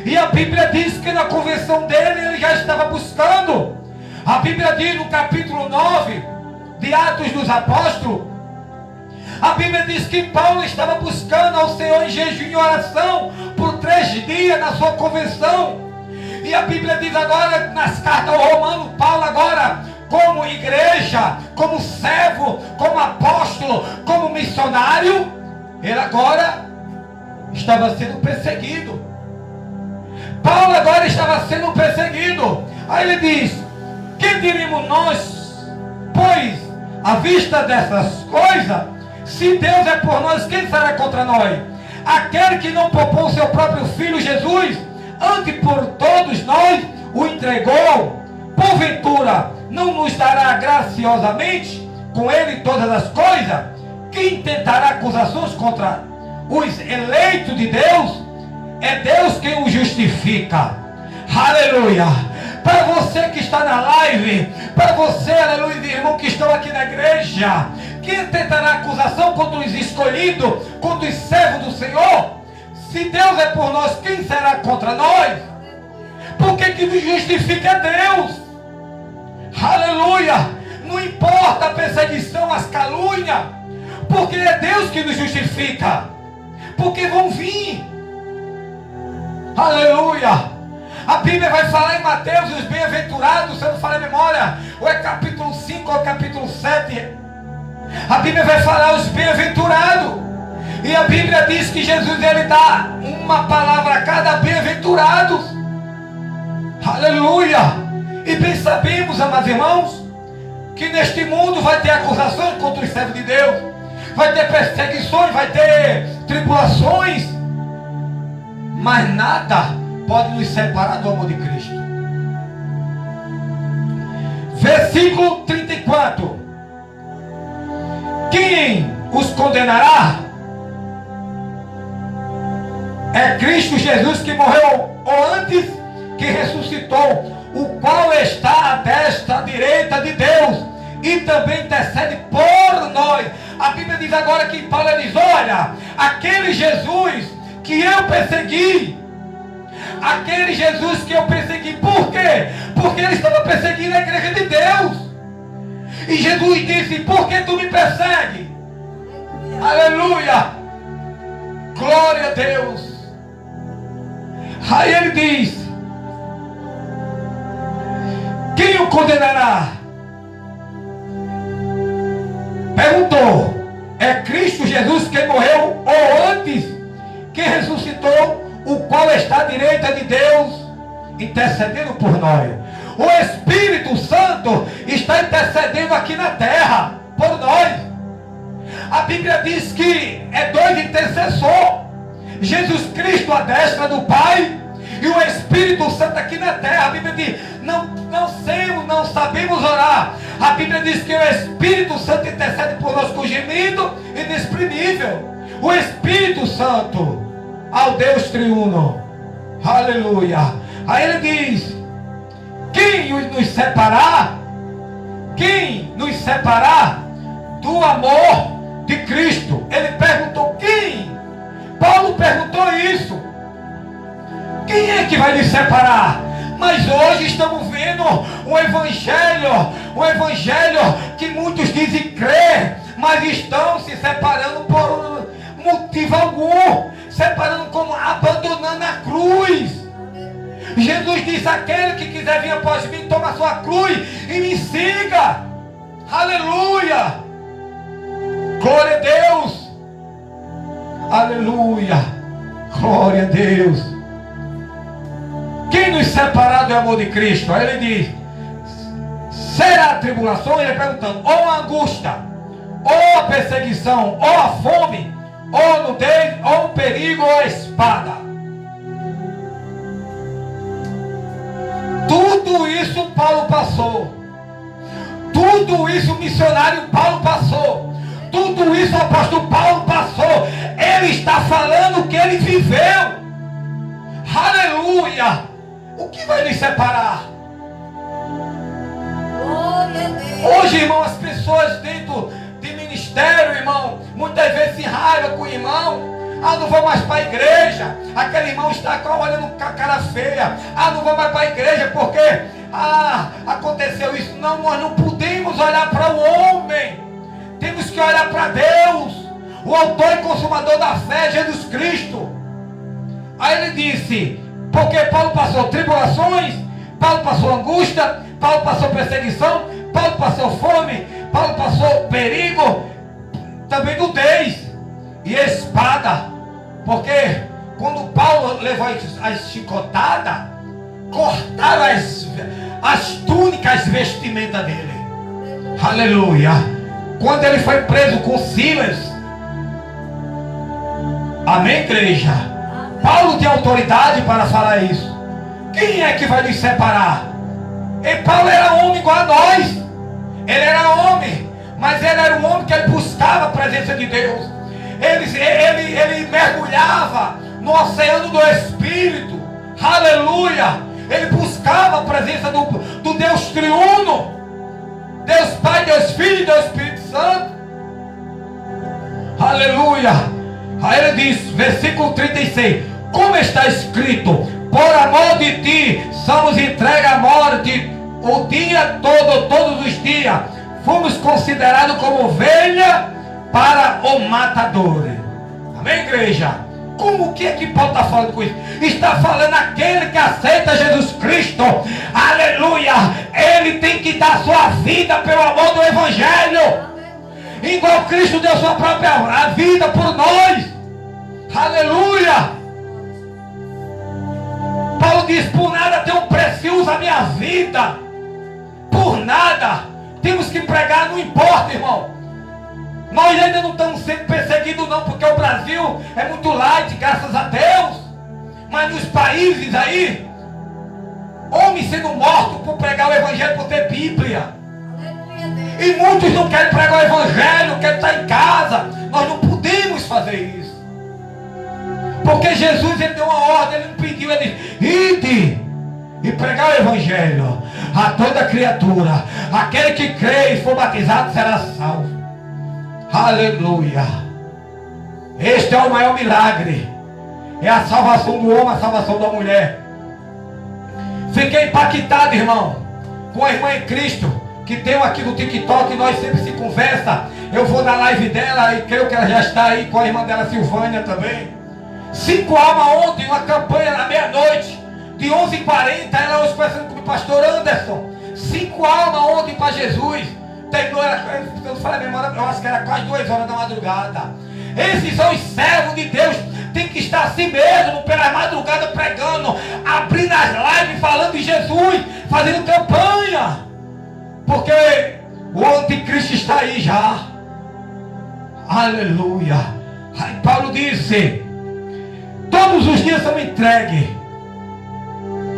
e a Bíblia diz que na conversão dele, ele já estava buscando. A Bíblia diz no capítulo 9 de Atos dos Apóstolos, a Bíblia diz que Paulo estava buscando ao Senhor em jejum e oração por 3 dias na sua conversão. E a Bíblia diz agora, nas cartas ao Romano, Paulo agora, como igreja, como servo, como apóstolo, como missionário, ele agora estava sendo perseguido. Paulo agora estava sendo perseguido. Aí ele diz: que diríamos nós, pois, à vista dessas coisas? Se Deus é por nós, quem será contra nós? Aquele que não poupou o seu próprio Filho Jesus, antes por todos nós o entregou, porventura não nos dará graciosamente com ele todas as coisas? Quem tentará acusações contra os eleitos de Deus? É Deus quem o justifica. Aleluia. Para você que está na live, para você, aleluia, irmão, que estão aqui na igreja, quem tentará acusação contra os escolhidos, contra os servos do Senhor? Se Deus é por nós, quem será contra nós? Porque que nos justifica é Deus. Aleluia. Não importa a perseguição, as calúnias, porque é Deus que nos justifica. Porque vão vir. Aleluia. A Bíblia vai falar em Mateus, os bem-aventurados, se eu não falar a memória, ou é capítulo 5 ou capítulo 7. A Bíblia vai falar os bem-aventurados. E a Bíblia diz que Jesus, ele dá uma palavra a cada bem-aventurados. Aleluia. E bem sabemos, amados irmãos, que neste mundo vai ter acusações contra os servos de Deus. Vai ter perseguições, vai ter tribulações. Mas nada pode nos separar do amor de Cristo. Versículo 34. Quem os condenará? É Cristo Jesus que morreu ou antes, que ressuscitou, o qual está à destra direita de Deus e também intercede por nós. A Bíblia diz agora que Paulo diz: olha, aquele Jesus que eu persegui, aquele Jesus que eu persegui, por quê? Porque ele estava perseguindo a igreja de Deus. E Jesus disse: por que tu me persegues? Aleluia. Glória a Deus. Aí ele diz: quem o condenará? Perguntou: é Cristo Jesus que morreu ou antes, que ressuscitou, o qual está à direita de Deus, intercedendo por nós. O Espírito Santo está intercedendo aqui na terra por nós. A Bíblia diz que é 2 intercessores: Jesus Cristo à destra do Pai e o Espírito Santo aqui na terra. A Bíblia diz: não sabemos orar. A Bíblia diz que o Espírito Santo intercede por nós com gemido inexprimível. O Espírito Santo ao Deus triuno. Aleluia. Aí ele diz: quem nos separar? Quem nos separar do amor de Cristo? Ele perguntou: quem? Paulo perguntou isso. Quem é que vai nos separar? Mas hoje estamos vendo um evangelho que muitos dizem crer, mas estão se separando por motivo algum, separando como abandonando a cruz. Jesus disse: aquele que quiser vir após mim, toma a sua cruz e me siga. Aleluia. Glória a Deus. Aleluia. Glória a Deus. Quem nos separar do amor de Cristo? Aí ele diz: será a tribulação? Ele perguntando: ou a angústia, ou a perseguição, ou a fome, ou a nudez, ou o perigo, ou a espada. Tudo isso Paulo passou. Tudo isso o missionário Paulo passou. Tudo isso o apóstolo Paulo passou. Ele está falando que ele viveu. Aleluia. O que vai nos separar? Hoje, irmão, as pessoas dentro de ministério, irmão, muitas vezes se raiva com o irmão. Ah, não vou mais para a igreja. Aquele irmão está olhando com a cara feia. Ah, não vou mais para a igreja porque aconteceu isso. Não, nós não podemos olhar para o homem. Temos que olhar para Deus, o autor e consumador da fé, Jesus Cristo. Aí ele disse, porque Paulo passou tribulações, Paulo passou angústia, Paulo passou perseguição, Paulo passou fome, Paulo passou perigo, também nudez e espada. Porque quando Paulo levou as chicotadas, cortaram as túnicas, as vestimentas dele. Aleluia. Quando ele foi preso com Silas, amém, igreja? Paulo tem autoridade para falar isso. Quem é que vai nos separar? E Paulo era homem igual a nós. Ele era homem, mas ele era um homem que ele buscava a presença de Deus. Ele mergulhava no oceano do Espírito. Aleluia. Ele buscava a presença do Deus triuno, Deus Pai, Deus Filho e Deus Espírito Santo. Aleluia. Aí ele diz, versículo 36, como está escrito, por amor de ti somos entregues à morte o dia todo, todos os dias. Fomos considerados como ovelha para o matador. Amém, igreja? Como que é que Paulo está falando com isso? Está falando aquele que aceita Jesus Cristo. Aleluia. Ele tem que dar sua vida pelo amor do Evangelho. Igual Cristo deu sua própria vida por nós. Aleluia. Paulo diz, por nada tenho precioso a minha vida. Por nada. Temos que pregar, não importa, irmão. Nós ainda não estamos sendo perseguidos não, porque o Brasil é muito light, graças a Deus. Mas nos países aí, homens sendo mortos por pregar o Evangelho, por ter Bíblia. E muitos não querem pregar o Evangelho, querem estar em casa. Nós não podemos fazer isso. Porque Jesus, ele deu uma ordem, ele não pediu, ele disse, ide e pregar o Evangelho a toda criatura. Aquele que crê e for batizado será salvo. Aleluia. Este é o maior milagre. É a salvação do homem, a salvação da mulher. Fiquei impactado, irmão, com a irmã em Cristo que tem aqui no TikTok. Nós sempre se conversa. Eu vou na live dela e creio que ela já está aí com a irmã dela, Silvânia, também. 5 almas ontem, uma campanha na meia-noite, de 11h40, ela hoje conversando com o pastor Anderson. 5 almas ontem para Jesus. Terminou, eu falei a memória, eu acho que era quase 2 horas da madrugada. Esses são os servos de Deus. Tem que estar assim mesmo, pela madrugada pregando, abrindo as lives, falando de Jesus, fazendo campanha. Porque o anticristo está aí já. Aleluia. Aí Paulo disse, todos os dias são entregues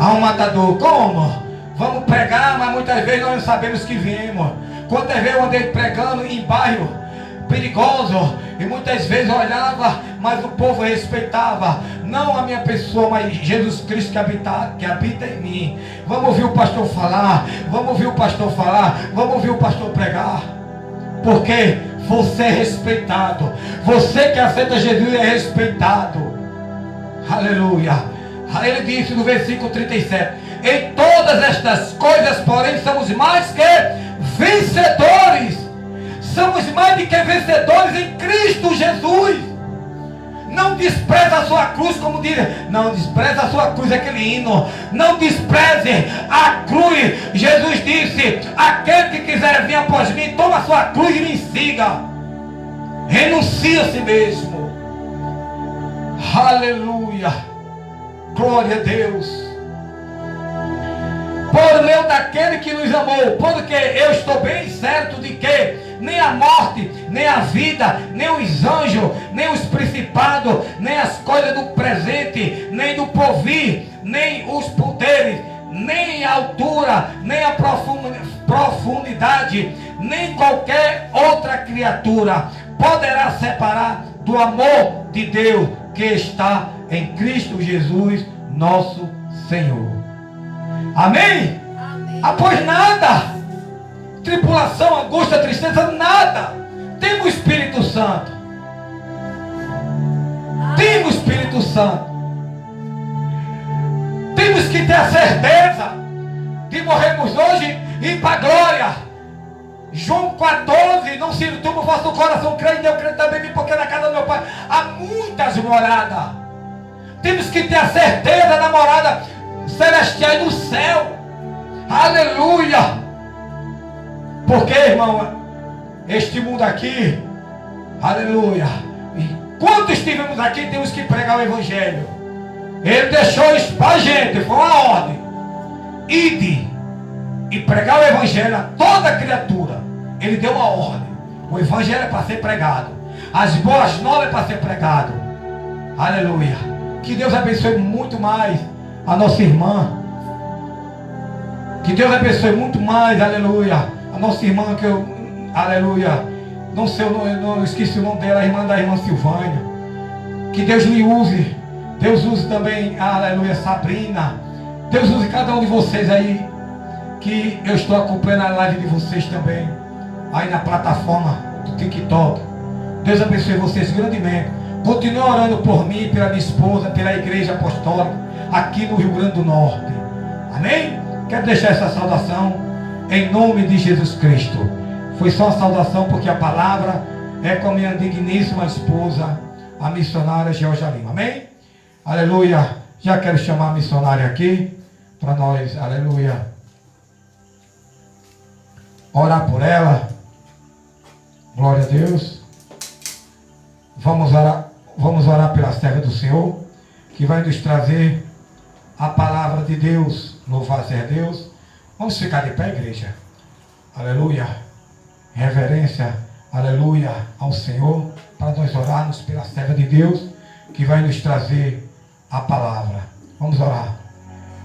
a um matador. Como? Vamos pregar, mas muitas vezes nós não sabemos que viemos. Quantas vezes eu andei pregando em bairro perigoso e muitas vezes eu olhava, mas o povo respeitava não a minha pessoa, mas Jesus Cristo que habita em mim. Vamos ouvir o pastor falar, vamos ouvir o pastor falar, vamos ouvir o pastor pregar, porque você é respeitado. Você que aceita Jesus é respeitado. Aleluia. Aí ele disse no versículo 37, em todas estas coisas, porém, somos mais que vencedores. Somos mais do que vencedores em Cristo Jesus. Não despreze a sua cruz, como diz. Não despreze a sua cruz, aquele hino. Não despreze a cruz. Jesus disse, aquele que quiser vir após mim, toma a sua cruz e me siga. Renuncie a si mesmo. Aleluia. Glória a Deus. Por meio daquele que nos amou, porque eu estou bem certo de que nem a morte, nem a vida, nem os anjos, nem os principados, nem as coisas do presente, nem do porvir, nem os poderes, nem a altura, nem a profundidade, nem qualquer outra criatura poderá separar do amor de Deus que está em Cristo Jesus, nosso Senhor. Amém?
Amém.
Após nada, tribulação, angústia, tristeza, nada. Temos o Espírito Santo. Temos o Espírito Santo. Temos que ter a certeza de morrermos hoje e ir para a glória. João 14, não se turbe o vosso coração, creio em Deus, creio também, porque na casa do meu Pai há muitas moradas. Temos que ter a certeza da morada celestial do céu. Aleluia. Porque, irmão, este mundo aqui, aleluia, enquanto estivemos aqui, temos que pregar o Evangelho. Ele deixou isso para a gente, foi uma ordem. Ide e pregar o Evangelho a toda criatura. Ele deu uma ordem. O Evangelho é para ser pregado. As boas novas é para ser pregado. Aleluia. Que Deus abençoe muito mais a nossa irmã. Que Deus abençoe muito mais, aleluia, a nossa irmã que eu, aleluia, não sei, eu não esqueci o nome dela, a irmã da irmã Silvânia. Que Deus lhe use. Deus use também, aleluia, Sabrina. Deus use cada um de vocês aí. Que eu estou acompanhando a live de vocês também. Aí na plataforma do TikTok. Deus abençoe vocês grandemente. Continue orando por mim, pela minha esposa, pela igreja apostólica, aqui no Rio Grande do Norte. Amém? Quero deixar essa saudação em nome de Jesus Cristo. Foi só uma saudação porque a palavra é com a minha digníssima esposa, a missionária Georgia Lima. Amém? Aleluia. Já quero chamar a missionária aqui para nós, aleluia, orar por ela. Glória a Deus. Vamos orar pela serva do Senhor, que vai nos trazer a palavra de Deus. Louvado seja Deus. Vamos ficar de pé, igreja. Aleluia. Reverência, aleluia, ao Senhor, para nós orarmos pela serva de Deus, que vai nos trazer a palavra. Vamos orar.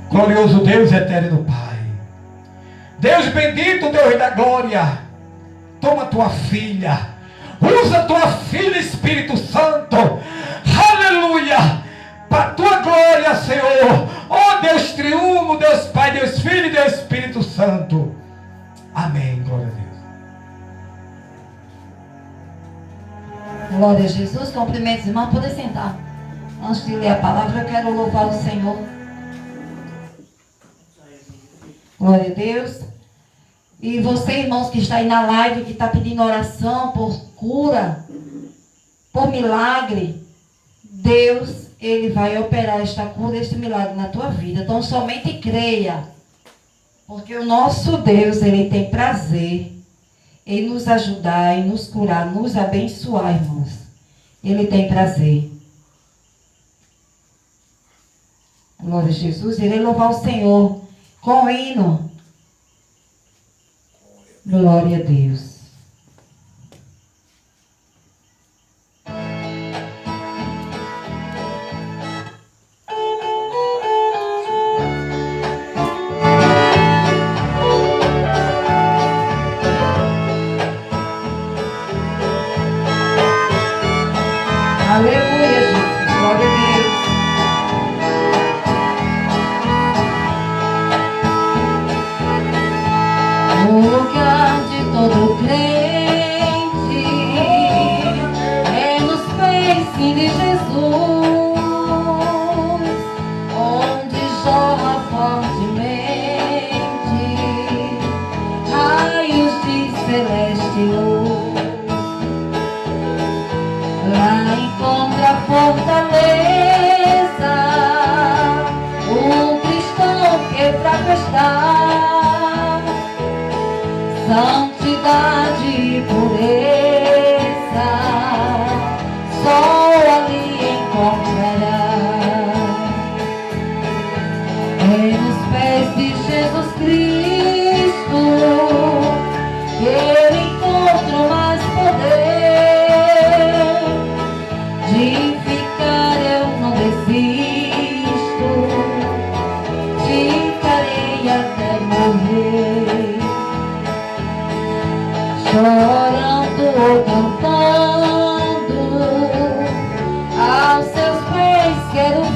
Glorioso Deus, eterno Pai, Deus bendito, Deus da glória, toma tua filha, usa tua filha, Espírito Santo, aleluia, para tua glória, Senhor. Oh Deus triuno, Deus Pai, Deus Filho e Deus Espírito Santo. Amém. Glória a Deus.
Glória a Jesus. Cumprimentos, irmão. Pode sentar. Antes de ler a palavra, eu quero louvar o Senhor. Glória a Deus. E você, irmãos, que está aí na live, que está pedindo oração por cura, por milagre, Deus, Ele vai operar esta cura, este milagre na tua vida. Então, somente creia. Porque o nosso Deus, Ele tem prazer em nos ajudar, em nos curar, nos abençoar, irmãos. Ele tem prazer. Glória a Jesus. Irei louvar o Senhor com o hino. Glória a Deus. Aleluia, Jesus. Glória a Deus. O lugar de todo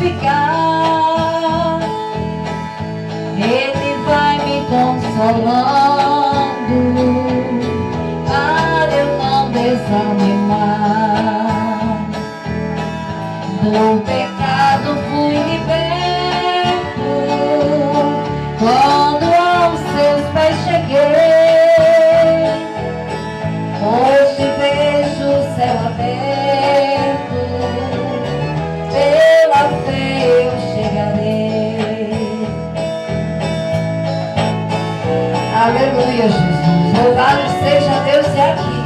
ficar. Ele vai me consolando para eu não desanimar. Do pecado fui liberto quando aos seus pés cheguei. Hoje vejo o céu aberto, pela fé eu chegarei. Aleluia, Jesus. Louvado seja Deus e aqui.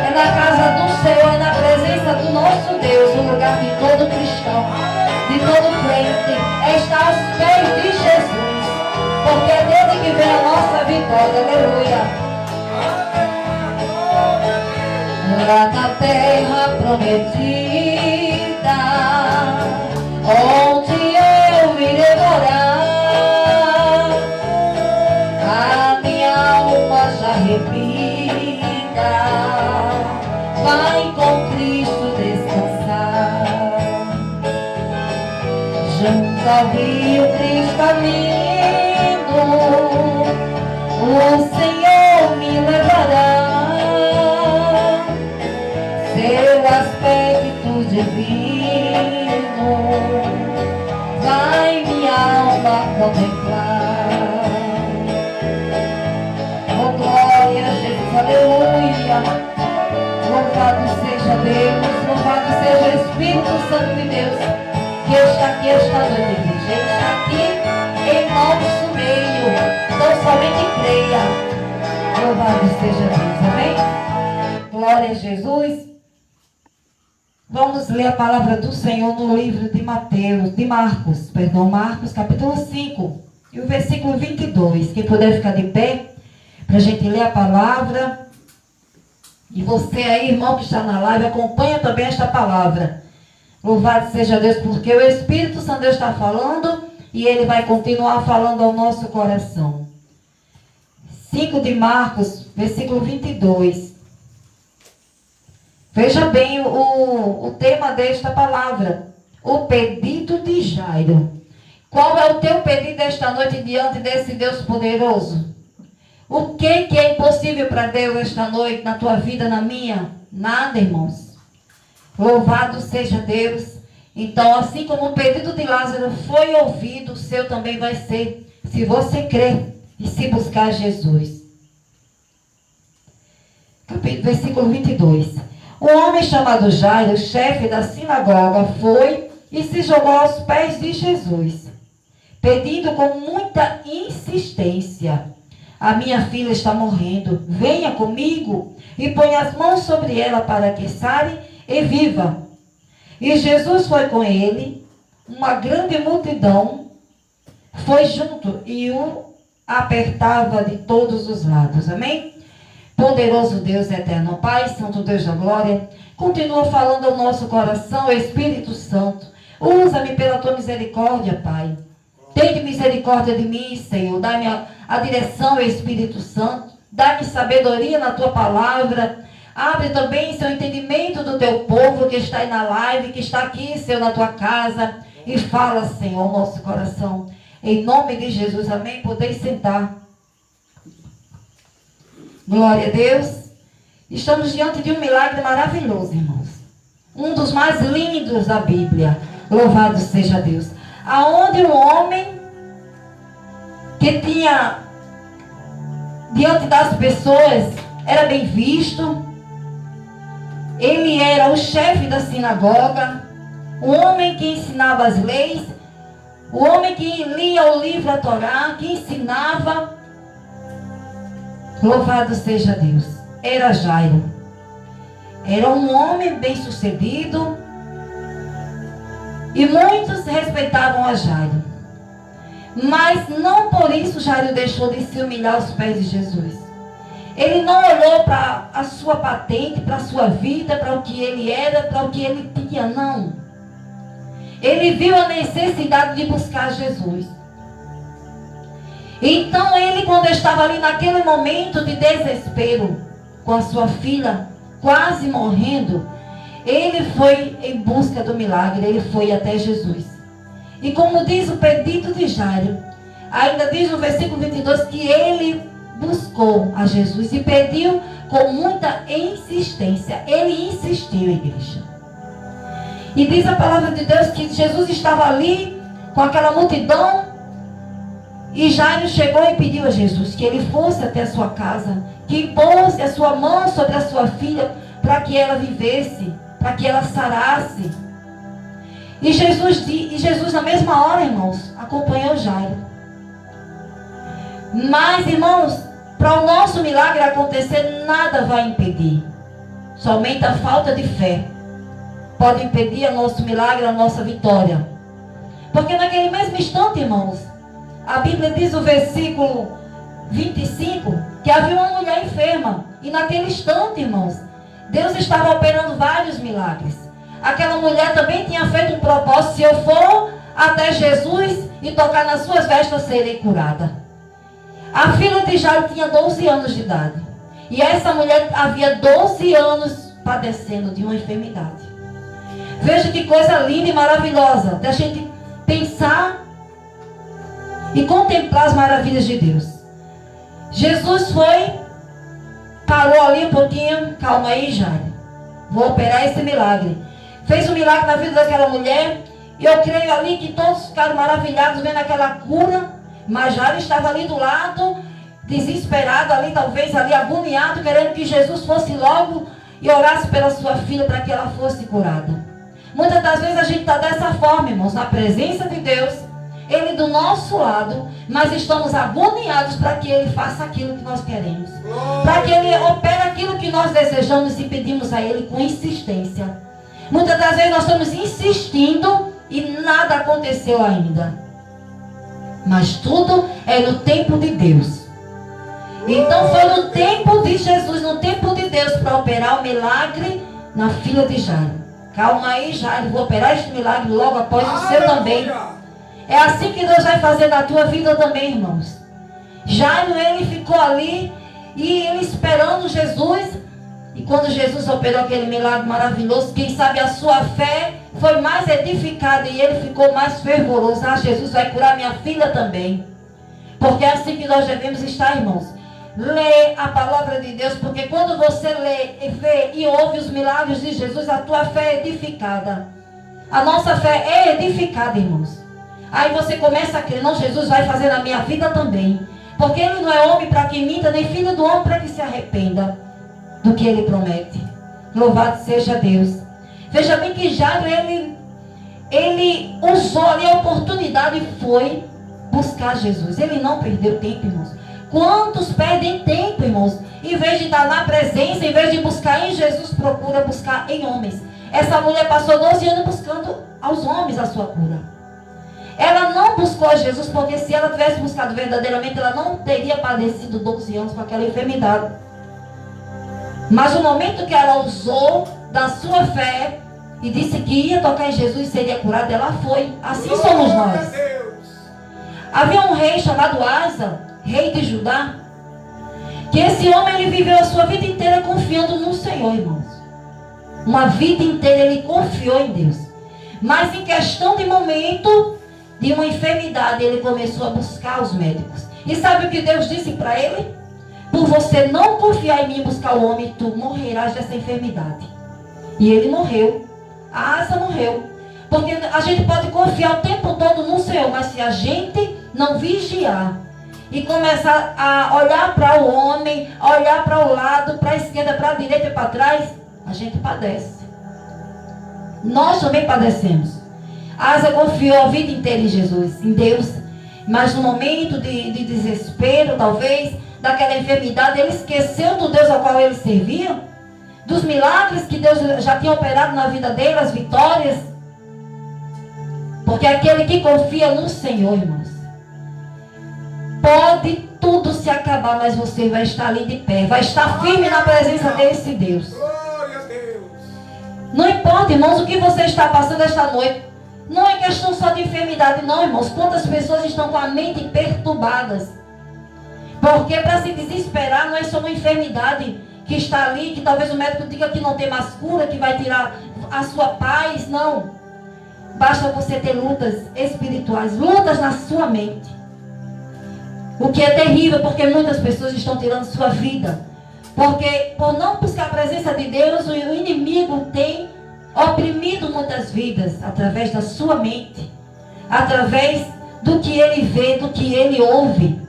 É na casa do Senhor, é na presença do nosso Deus, o lugar de todo cristão, de todo crente, é estar aos pés de Jesus, porque é dele que vem a nossa vitória. Aleluia. Lá na terra prometida, onde eu irei morar, a minha alma já arrepida, vai com Cristo descansar. Junto ao rio cristalino, o Senhor me levará. Seu aspecto divino vai minha alma contemplar. Oh glória a Jesus, aleluia. Louvado seja Deus, louvado seja o Espírito Santo de Deus, que está aqui esta noite, igreja. Ele está aqui em nosso meio, não somente creia. Louvado seja Deus, amém? Glória a Jesus. Vamos ler a palavra do Senhor no livro de Marcos, capítulo 5, e o versículo 22. Quem puder ficar de pé, para a gente ler a palavra. E você aí, irmão que está na live, acompanha também esta palavra. Louvado seja Deus, porque o Espírito Santo Deus está falando e Ele vai continuar falando ao nosso coração. 5 de Marcos, versículo 22. Veja bem o tema desta palavra. O pedido de Jairo. Qual é o teu pedido esta noite diante desse Deus poderoso? O que é impossível para Deus esta noite, na tua vida, na minha? Nada, irmãos. Louvado seja Deus. Então, assim como o pedido de Lázaro foi ouvido, o seu também vai ser, se você crer e se buscar Jesus. Versículo 22. Um homem chamado Jairo, chefe da sinagoga, foi e se jogou aos pés de Jesus, pedindo com muita insistência: a minha filha está morrendo, venha comigo e põe as mãos sobre ela para que sare e viva. E Jesus foi com ele, uma grande multidão foi junto e o apertava de todos os lados. Amém? Poderoso Deus eterno, Pai, Santo Deus da glória, continua falando ao nosso coração, Espírito Santo. Usa-me pela tua misericórdia, Pai. Tende misericórdia de mim, Senhor. Dá-me a direção, Espírito Santo. Dá-me sabedoria na tua palavra. Abre também, Senhor, entendimento do teu povo que está aí na live, que está aqui, Senhor, na tua casa. E fala, Senhor, ao nosso coração. Em nome de Jesus, amém. Podeis sentar. Glória a Deus. Estamos diante de um milagre maravilhoso, irmãos. Um dos mais lindos da Bíblia. Louvado seja Deus. Aonde um homem que tinha, diante das pessoas, era bem visto. Ele era o chefe da sinagoga, o homem que ensinava as leis, o homem que lia o livro da Torá, que ensinava. Louvado seja Deus. Era Jairo. Era um homem bem-sucedido. E muitos respeitavam a Jairo. Mas não por isso Jairo deixou de se humilhar aos pés de Jesus. Ele não olhou para a sua patente, para a sua vida, para o que ele era, para o que ele tinha, não. Ele viu a necessidade de buscar Jesus. Então ele, quando estava ali naquele momento de desespero, com a sua filha quase morrendo, ele foi em busca do milagre, ele foi até Jesus. E como diz o pedido de Jairo, ainda diz no versículo 22 que ele buscou a Jesus e pediu com muita insistência. Ele insistiu, igreja. E diz a palavra de Deus que Jesus estava ali com aquela multidão. E Jairo chegou e pediu a Jesus que ele fosse até a sua casa, que impôsse a sua mão sobre a sua filha, para que ela vivesse, para que ela sarasse. E Jesus na mesma hora, irmãos, acompanhou Jairo. Mas, irmãos, para o nosso milagre acontecer, nada vai impedir. Somente a falta de fé pode impedir o nosso milagre, a nossa vitória. Porque naquele mesmo instante, irmãos, a Bíblia diz no versículo 25 que havia uma mulher enferma. E naquele instante, irmãos, Deus estava operando vários milagres. Aquela mulher também tinha feito um propósito: se eu for até Jesus e tocar nas suas vestes, serei curada. A filha de Jairo tinha 12 anos de idade. E essa mulher havia 12 anos padecendo de uma enfermidade. Veja que coisa linda e maravilhosa da gente pensar e contemplar as maravilhas de Deus. Jesus parou ali um pouquinho. Calma aí, Jairo, vou operar esse milagre. Fez um milagre na vida daquela mulher. E eu creio ali que todos ficaram maravilhados vendo aquela cura. Mas Jairo estava ali do lado, desesperado ali, talvez ali agoniado, querendo que Jesus fosse logo e orasse pela sua filha para que ela fosse curada. Muitas das vezes a gente está dessa forma, irmãos, na presença de Deus, Ele do nosso lado, mas estamos agoniados para que Ele faça aquilo que nós queremos. Para que Ele opere aquilo que nós desejamos e pedimos a Ele com insistência. Muitas das vezes nós estamos insistindo e nada aconteceu ainda. Mas tudo é no tempo de Deus. Então foi no tempo de Jesus, no tempo de Deus, para operar o milagre na filha de Jairo. Calma aí, Jairo, vou operar este milagre logo após o seu também. É assim que Deus vai fazer na tua vida também, irmãos. Jairo, ele ficou ali e ele esperando Jesus. E quando Jesus operou aquele milagre maravilhoso, quem sabe a sua fé foi mais edificada e ele ficou mais fervoroso. Ah, Jesus vai curar minha filha também. Porque é assim que nós devemos estar, irmãos. Lê a palavra de Deus, porque quando você lê, vê e ouve os milagres de Jesus, a tua fé é edificada. A nossa fé é edificada, irmãos. Aí você começa a crer: não, Jesus vai fazer na minha vida também. Porque Ele não é homem para que minta, nem filho do homem para que se arrependa do que Ele promete. Louvado seja Deus. Veja bem que Jairo, ele usou ali a oportunidade e foi buscar Jesus. Ele não perdeu tempo, irmãos. Quantos perdem tempo, irmãos? Em vez de estar na presença, em vez de buscar em Jesus, procura buscar em homens. Essa mulher passou 12 anos buscando aos homens a sua cura. Ela não buscou a Jesus, porque se ela tivesse buscado verdadeiramente, ela não teria padecido 12 anos com aquela enfermidade. Mas no momento que ela usou da sua fé e disse que ia tocar em Jesus e seria curada, ela foi. Assim somos nós. Havia um rei chamado Asa, rei de Judá, que esse homem, ele viveu a sua vida inteira confiando no Senhor, irmãos. Uma vida inteira ele confiou em Deus. Mas em questão de momento de uma enfermidade, ele começou a buscar os médicos. E sabe o que Deus disse para ele? Por você não confiar em mim e buscar o homem, tu morrerás dessa enfermidade. E ele morreu. A Asa morreu. Porque a gente pode confiar o tempo todo no Senhor, mas se a gente não vigiar e começar a olhar para o homem, a olhar para o lado, para a esquerda, para a direita e para trás, a gente padece. Nós também padecemos. Asa confiou a vida inteira em Jesus, em Deus. Mas no momento de desespero, talvez, daquela enfermidade, ele esqueceu do Deus ao qual ele servia, dos milagres que Deus já tinha operado na vida dele, as vitórias. Porque aquele que confia no Senhor, irmãos, pode tudo se acabar, mas você vai estar ali de pé, vai estar firme na presença desse Deus.
Glória a Deus.
Não importa, irmãos, o que você está passando esta noite. Não é questão só de enfermidade, não, irmãos. Quantas pessoas estão com a mente perturbadas? Porque para se desesperar não é só uma enfermidade que está ali, que talvez o médico diga que não tem mais cura, que vai tirar a sua paz, não. basta você ter lutas espirituais, lutas na sua mente. O que é terrível, porque muitas pessoas estão tirando sua vida. Porque por não buscar a presença de Deus, o inimigo tem oprimido muitas vidas através da sua mente, através do que ele vê, do que ele ouve.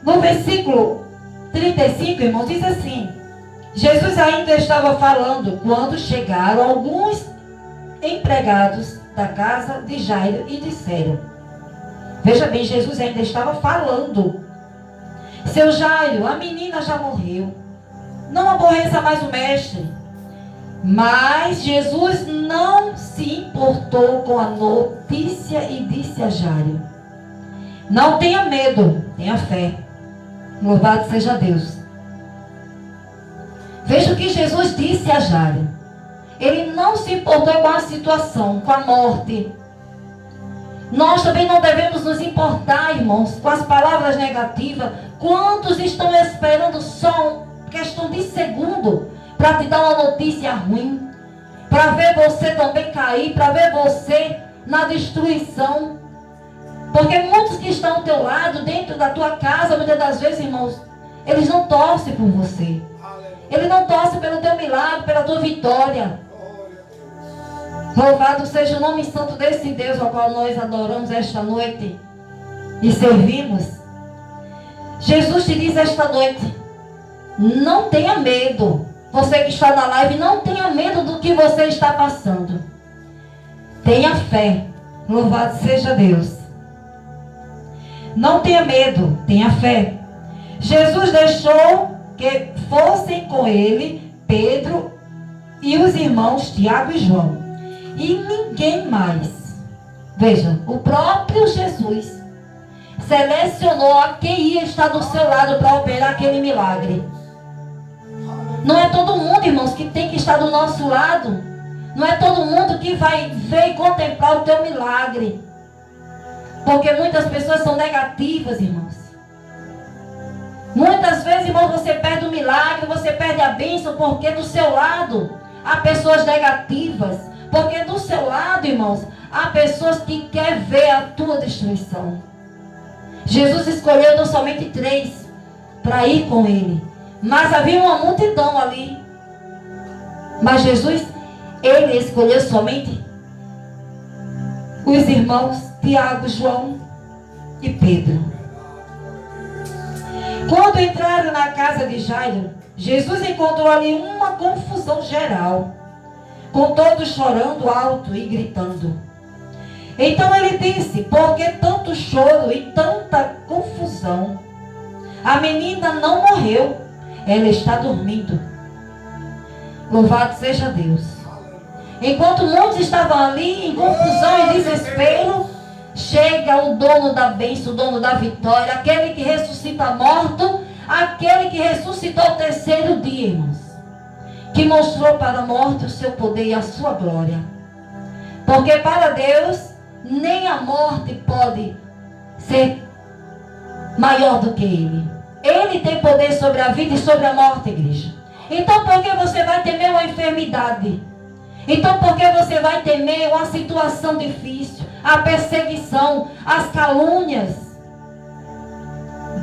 No versículo 35, irmãos, diz assim: Jesus ainda estava falando quando chegaram alguns empregados da casa de Jairo e disseram, veja bem, Jesus ainda estava falando: seu Jairo, a menina já morreu, não aborreça mais o mestre. Mas Jesus não se importou com a notícia e disse a Jairo: não tenha medo, tenha fé. Louvado seja Deus. Veja o que Jesus disse a Jairo. Ele não se importou com a situação, com a morte. Nós também não devemos nos importar, irmãos, com as palavras negativas. Quantos estão esperando só uma questão de segundo para te dar uma notícia ruim, para ver você também cair, para ver você na destruição? Porque muitos que estão ao teu lado, dentro da tua casa, muitas das vezes, irmãos, eles não torcem por você. Eles não torcem pelo teu milagre, pela tua vitória. Louvado seja o nome santo desse Deus ao qual nós adoramos esta noite e servimos. Jesus te diz esta noite: não tenha medo. Você que está na live, não tenha medo do que você está passando. Tenha fé. Louvado seja Deus. Não tenha medo, tenha fé. Jesus deixou que fossem com ele Pedro e os irmãos Tiago e João. E ninguém mais. Veja, o próprio Jesus selecionou a quem ia estar do seu lado para operar aquele milagre. Não é todo mundo, irmãos, que tem que estar do nosso lado. Não é todo mundo que vai ver e contemplar o teu milagre. Porque muitas pessoas são negativas, irmãos. Muitas vezes, irmão, você perde o milagre, você perde a bênção, porque do seu lado há pessoas negativas. Porque do seu lado, irmãos, há pessoas que querem ver a tua destruição. Jesus escolheu não somente 3 para ir com ele, mas havia uma multidão ali. Mas Jesus, ele escolheu somente os irmãos Tiago, João e Pedro. Quando entraram na casa de Jairo, Jesus encontrou ali uma confusão geral, com todos chorando alto e gritando. Então ele disse: por que tanto choro e tanta confusão? A menina não morreu, ela está dormindo. Louvado seja Deus. Enquanto muitos estavam ali em confusão e desespero, chega o dono da bênção, o dono da vitória, aquele que ressuscita morto, aquele que ressuscitou o 3º dia, irmãos, que mostrou para a morte o seu poder e a sua glória. Porque para Deus, nem a morte pode ser maior do que Ele. Ele tem poder sobre a vida e sobre a morte, igreja. Então por que você vai temer uma enfermidade? Então por que você vai temer uma situação difícil? A perseguição, as calúnias?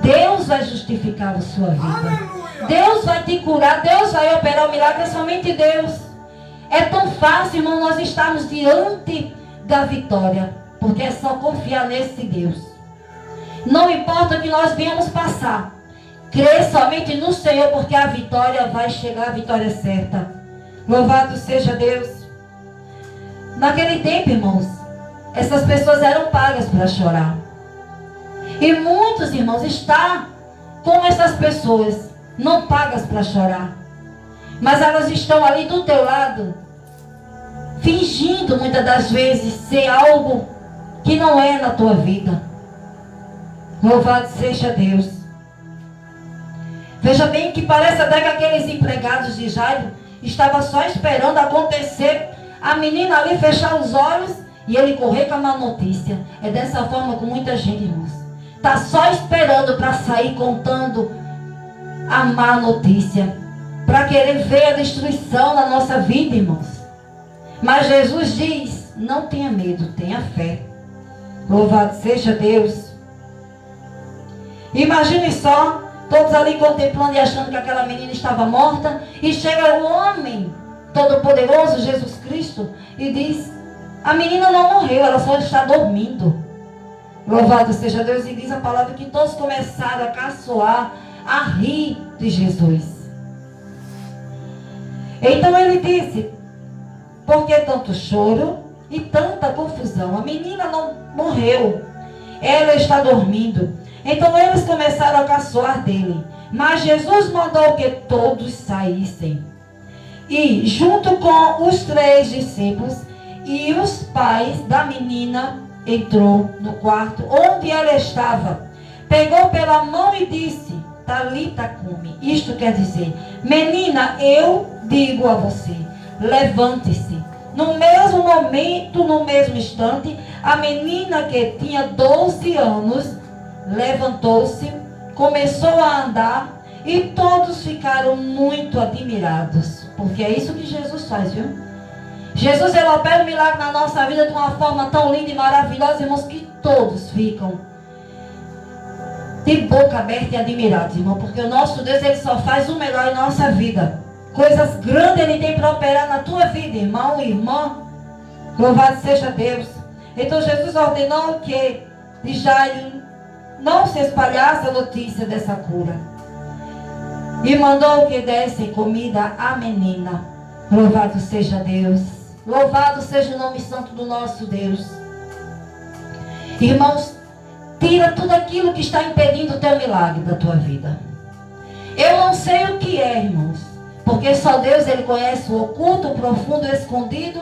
Deus vai justificar a sua vida. Aleluia. Deus vai te curar, Deus vai operar o milagre, é somente Deus. É tão fácil, irmão, nós estarmos diante da vitória, porque é só confiar nesse Deus. Não importa o que nós venhamos passar, crê somente no Senhor, porque a vitória vai chegar, a vitória é certa. Louvado seja Deus. Naquele tempo, irmãos, essas pessoas eram pagas para chorar. E muitos, irmãos, estão com essas pessoas, não pagas para chorar. Mas elas estão ali do teu lado, fingindo muitas das vezes ser algo que não é na tua vida. Louvado seja Deus. Veja bem que parece até que aqueles empregados de Jairo estavam só esperando acontecer, a menina ali fechar os olhos e ele correr com a má notícia. É dessa forma com muita gente, irmãos. Está só esperando para sair contando a má notícia, para querer ver a destruição na nossa vida, irmãos. Mas Jesus diz: não tenha medo, tenha fé. Louvado seja Deus. Imagine só, todos ali contemplando e achando que aquela menina estava morta. E chega o homem todo-poderoso, Jesus Cristo, e diz: a menina não morreu, ela só está dormindo. Louvado seja Deus. E diz a palavra que todos começaram a caçoar, a rir de Jesus. Então ele disse: por que tanto choro e tanta confusão? A menina não morreu, ela está dormindo. Então eles começaram a caçoar dele. Mas Jesus mandou que todos saíssem. E junto com os 3 discípulos e os pais da menina, entrou no quarto onde ela estava. Pegou pela mão e disse: Talita cumi. Isto quer dizer: menina, eu digo a você, levante-se. No mesmo momento, no mesmo instante, a menina que tinha 12 anos levantou-se, começou a andar, e todos ficaram muito admirados. Porque é isso que Jesus faz, viu? Jesus, ele opera um milagre na nossa vida de uma forma tão linda e maravilhosa, irmãos, que todos ficam de boca aberta e admirados, irmão. Porque o nosso Deus, ele só faz o melhor em nossa vida. Coisas grandes ele tem para operar na tua vida, irmão e irmã. Louvado seja Deus. Então Jesus ordenou que de Jairo não se espalhasse a notícia dessa cura. E mandou que dessem comida à menina. Louvado seja Deus. Louvado seja o nome santo do nosso Deus. Irmãos, tira tudo aquilo que está impedindo o teu milagre da tua vida. Eu não sei o que é, irmãos. Porque só Deus, ele conhece o oculto, o profundo, o escondido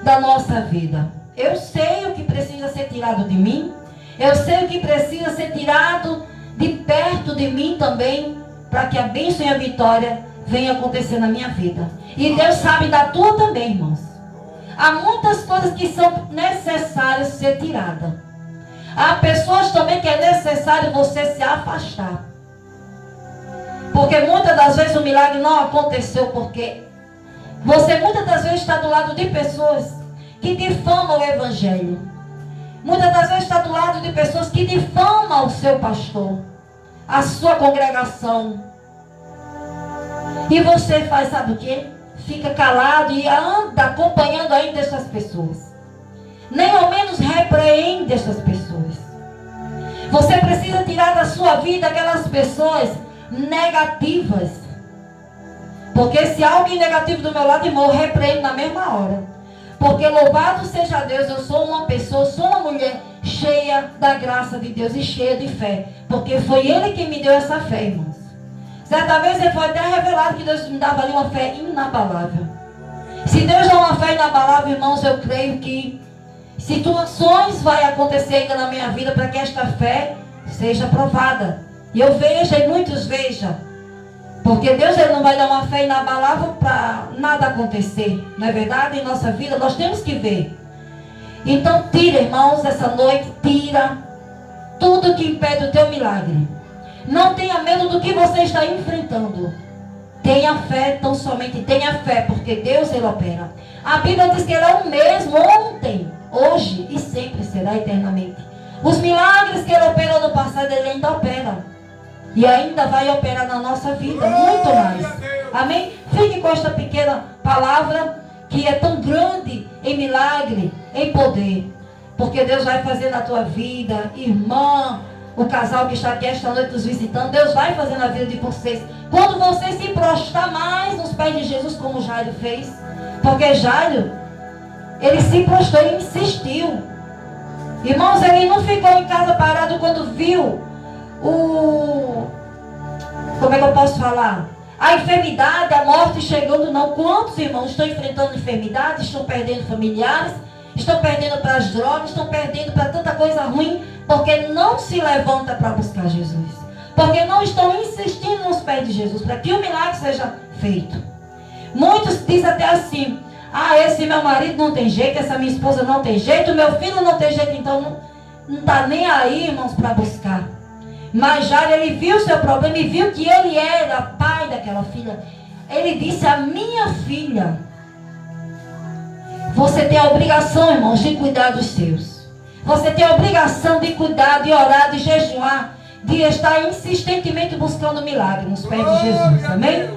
da nossa vida. Eu sei o que precisa ser tirado de mim. Eu sei o que precisa ser tirado de perto de mim também, para que a bênção e a vitória venha acontecer na minha vida. E Deus sabe da tua também, irmãos. Há muitas coisas que são necessárias ser tiradas. Há pessoas também que é necessário você se afastar. Porque muitas das vezes o milagre não aconteceu porque você muitas das vezes está do lado de pessoas que difamam o evangelho. Muitas das vezes está do lado de pessoas que difamam o seu pastor, a sua congregação. E você faz, sabe o quê? Fica calado e anda acompanhando ainda essas pessoas. Nem ao menos repreende essas pessoas. Você precisa tirar da sua vida aquelas pessoas negativas. Porque se há alguém negativo do meu lado, irmão, eu repreendo na mesma hora. Porque louvado seja Deus, eu sou uma pessoa, sou uma mulher cheia da graça de Deus e cheia de fé. Porque foi Ele quem me deu essa fé, irmãos. Certa vez ele foi até revelado que Deus me dava ali uma fé inabalável. Se Deus dá uma fé inabalável, irmãos, eu creio que situações vai acontecer ainda na minha vida para que esta fé seja provada. E eu vejo, e muitos vejam. Porque Deus, ele não vai dar uma fé inabalável para nada acontecer. Não é verdade? Em nossa vida nós temos que ver. Então tira, irmãos, essa noite, tira tudo que impede o teu milagre. Não tenha medo do que você está enfrentando. Tenha fé, tão somente tenha fé, porque Deus, ele opera. A Bíblia diz que ele é o mesmo ontem, hoje e sempre será eternamente. Os milagres que ele operou no passado, ele ainda opera. E ainda vai operar na nossa vida, muito mais. Amém? Fique com esta pequena palavra, que é tão grande em milagre, em poder. Porque Deus vai fazer na tua vida, irmã, o casal que está aqui esta noite nos visitando, Deus vai fazer na vida de vocês. Quando você se prostrar mais nos pés de Jesus, como Jairo fez. Porque Jairo, ele se prostrou, ele insistiu. Irmãos, ele não ficou em casa parado quando viu como é que eu posso falar? A enfermidade, a morte chegando, não. Quantos irmãos estão enfrentando enfermidade, estão perdendo familiares, estão perdendo para as drogas, estão perdendo para tanta coisa ruim, porque não se levanta para buscar Jesus. Porque não estão insistindo nos pés de Jesus, para que o milagre seja feito. Muitos dizem até assim: esse meu marido não tem jeito, essa minha esposa não tem jeito, meu filho não tem jeito, então não está nem aí, irmãos, para buscar. Mas Jairo, ele viu o seu problema e viu que ele era pai daquela filha. Ele disse: a minha filha, Você tem a obrigação, irmãos, de cuidar dos seus. Você tem a obrigação de cuidar, de orar, de jejuar, de estar insistentemente buscando milagre nos pés de Jesus. Amém?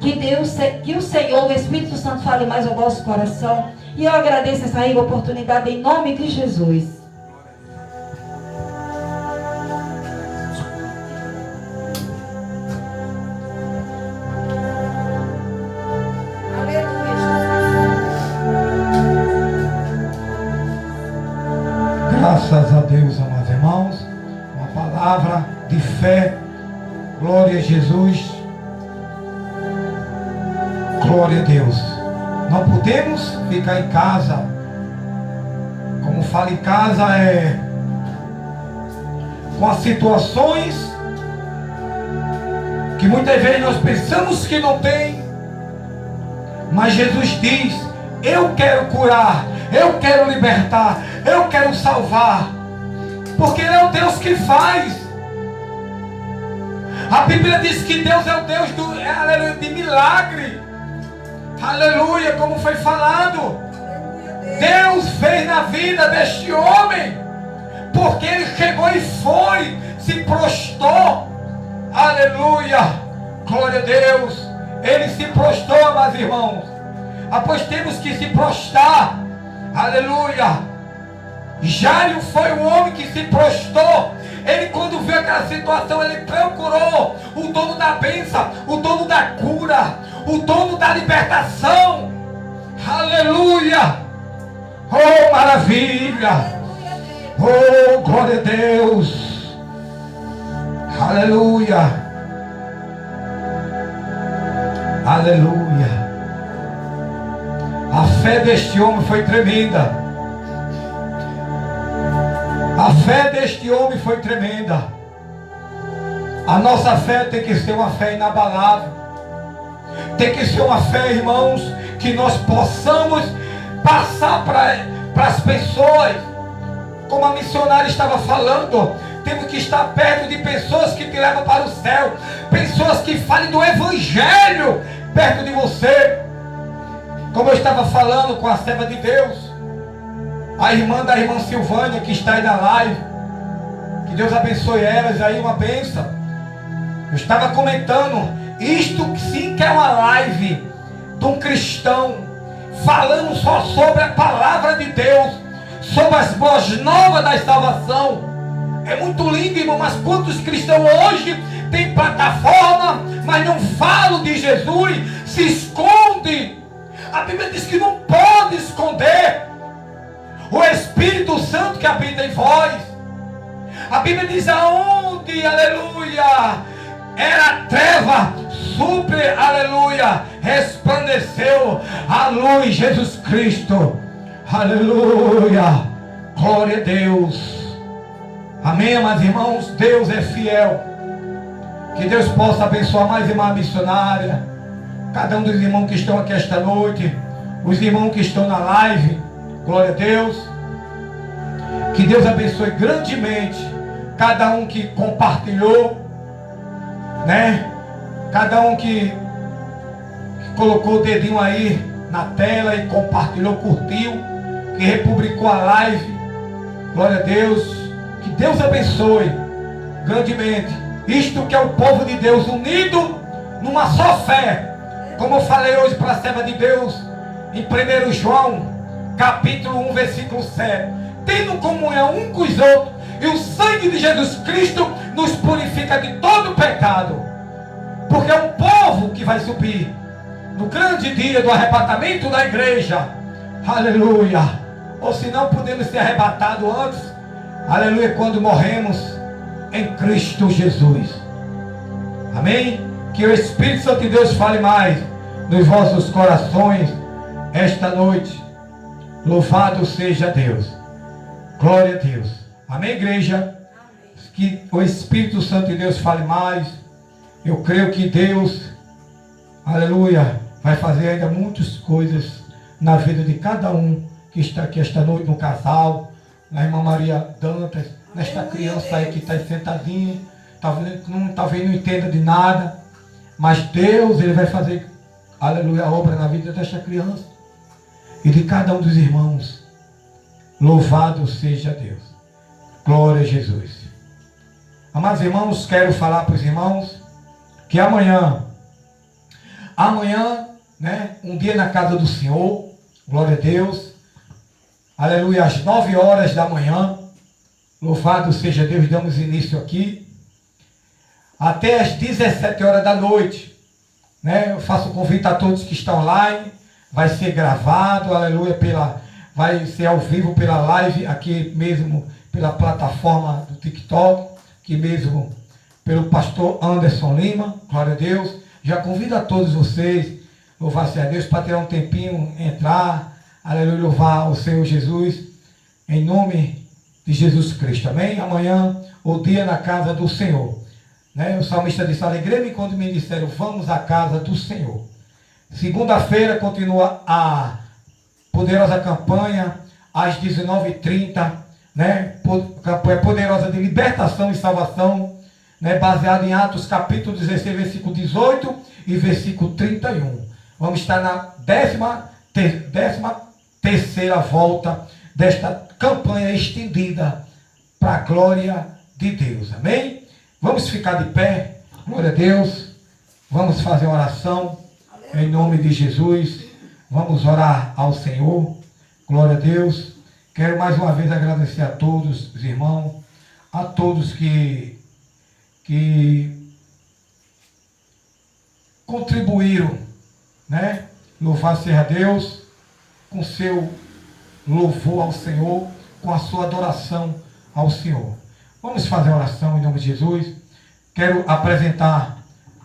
Que o Senhor, o Espírito Santo, fale mais ao vosso coração. E eu agradeço essa rica oportunidade em nome de Jesus.
Graças a Deus, amados irmãos, uma palavra de fé. Glória a Jesus. Glória a Deus. Não podemos ficar em casa. Como fala em casa, com as situações que muitas vezes nós pensamos que não tem. Mas Jesus diz: eu quero curar, eu quero libertar, eu quero salvar. Porque Ele é o Deus que faz. A Bíblia diz que Deus é o Deus de milagre. Aleluia, como foi falado. Deus fez na vida deste homem. Porque ele chegou e foi, se prostrou. Aleluia, glória a Deus. Ele se prostrou, meus irmãos. Pois temos que se prostrar. Aleluia. Jairo foi o homem que se prostrou. Ele, quando viu aquela situação, ele procurou o dono da bênção, o dono da cura, o dono da libertação. Aleluia. Oh, maravilha. Oh, glória a Deus. Aleluia. Aleluia. A fé deste homem foi tremenda. A fé deste homem foi tremenda. A nossa fé tem que ser uma fé inabalável. Tem que ser uma fé, irmãos, que nós possamos passar para as pessoas. Como a missionária estava falando, temos que estar perto de pessoas que te levam para o céu. Pessoas que falem do Evangelho perto de você. Como eu estava falando com a serva de Deus, a irmã da irmã Silvânia, que está aí na live. Que Deus abençoe elas aí, uma bênção. Eu estava comentando, isto sim que é uma live de um cristão, falando só sobre a palavra de Deus, sobre as boas novas da salvação. É muito lindo, irmão, mas quantos cristãos hoje têm plataforma, mas não falam de Jesus, se esconde. A Bíblia diz que não pode esconder o Espírito Santo que habita em vós. A Bíblia diz aonde, aleluia, era treva, super, aleluia, resplandeceu a luz, Jesus Cristo. Aleluia, glória a Deus. Amém, amados irmãos. Deus é fiel. Que Deus possa abençoar mais irmã missionária, cada um dos irmãos que estão aqui esta noite, os irmãos que estão na live. Glória a Deus. Que Deus abençoe grandemente cada um que compartilhou, né? Cada um que colocou o dedinho aí na tela e compartilhou, curtiu, que republicou a live. Glória a Deus. Que Deus abençoe grandemente. Isto que é o povo de Deus unido numa só fé. Como eu falei hoje para a serva de Deus, em 1 João, capítulo 1, versículo 7. Tendo comunhão um com os outros, e o sangue de Jesus Cristo nos purifica de todo pecado. Porque é um povo que vai subir no grande dia do arrebatamento da igreja. Aleluia. Ou se não podemos ser arrebatados antes, aleluia, quando morremos em Cristo Jesus. Amém? Que o Espírito Santo de Deus fale mais nos vossos corações esta noite. Louvado seja Deus. Glória a Deus. Amém, igreja? Que o Espírito Santo de Deus fale mais. Eu creio que Deus, aleluia, vai fazer ainda muitas coisas na vida de cada um que está aqui esta noite, no casal, na irmã Maria Dantas, nesta criança aí que está sentadinha, talvez não entenda de nada, mas Deus, Ele vai fazer, aleluia, a obra na vida desta criança. e de cada um dos irmãos. Louvado seja Deus. Glória a Jesus. Amados irmãos, quero falar para os irmãos que amanhã, né, um dia na casa do Senhor, glória a Deus, aleluia, às 9 horas da manhã, louvado seja Deus, damos início aqui, até às 17 horas da noite, né, eu faço um convite a todos que estão online, vai ser gravado, aleluia, vai ser ao vivo pela live, aqui mesmo, pela plataforma do TikTok, aqui mesmo pelo pastor Anderson Lima, glória a Deus. Já convido a todos vocês, louvar-se a Deus, para ter um tempinho, entrar, aleluia, louvar o Senhor Jesus, em nome de Jesus Cristo, amém? Amanhã, o dia na casa do Senhor, né? O salmista disse, alegrei-me quando me disseram, vamos à casa do Senhor. Segunda-feira continua a poderosa campanha, às 19h30, né? Campanha poderosa de libertação e salvação, né? Baseada em Atos capítulo 16, versículo 18 e versículo 31. Vamos estar na 13ª volta desta campanha estendida para a glória de Deus, amém? Vamos ficar de pé, glória a Deus, vamos fazer uma oração em nome de Jesus, vamos orar ao Senhor, glória a Deus. Quero mais uma vez agradecer a todos os irmãos, a todos que contribuíram, né? Louvado seja Deus, com seu louvor ao Senhor, com a sua adoração ao Senhor. Vamos fazer a oração em nome de Jesus. Quero apresentar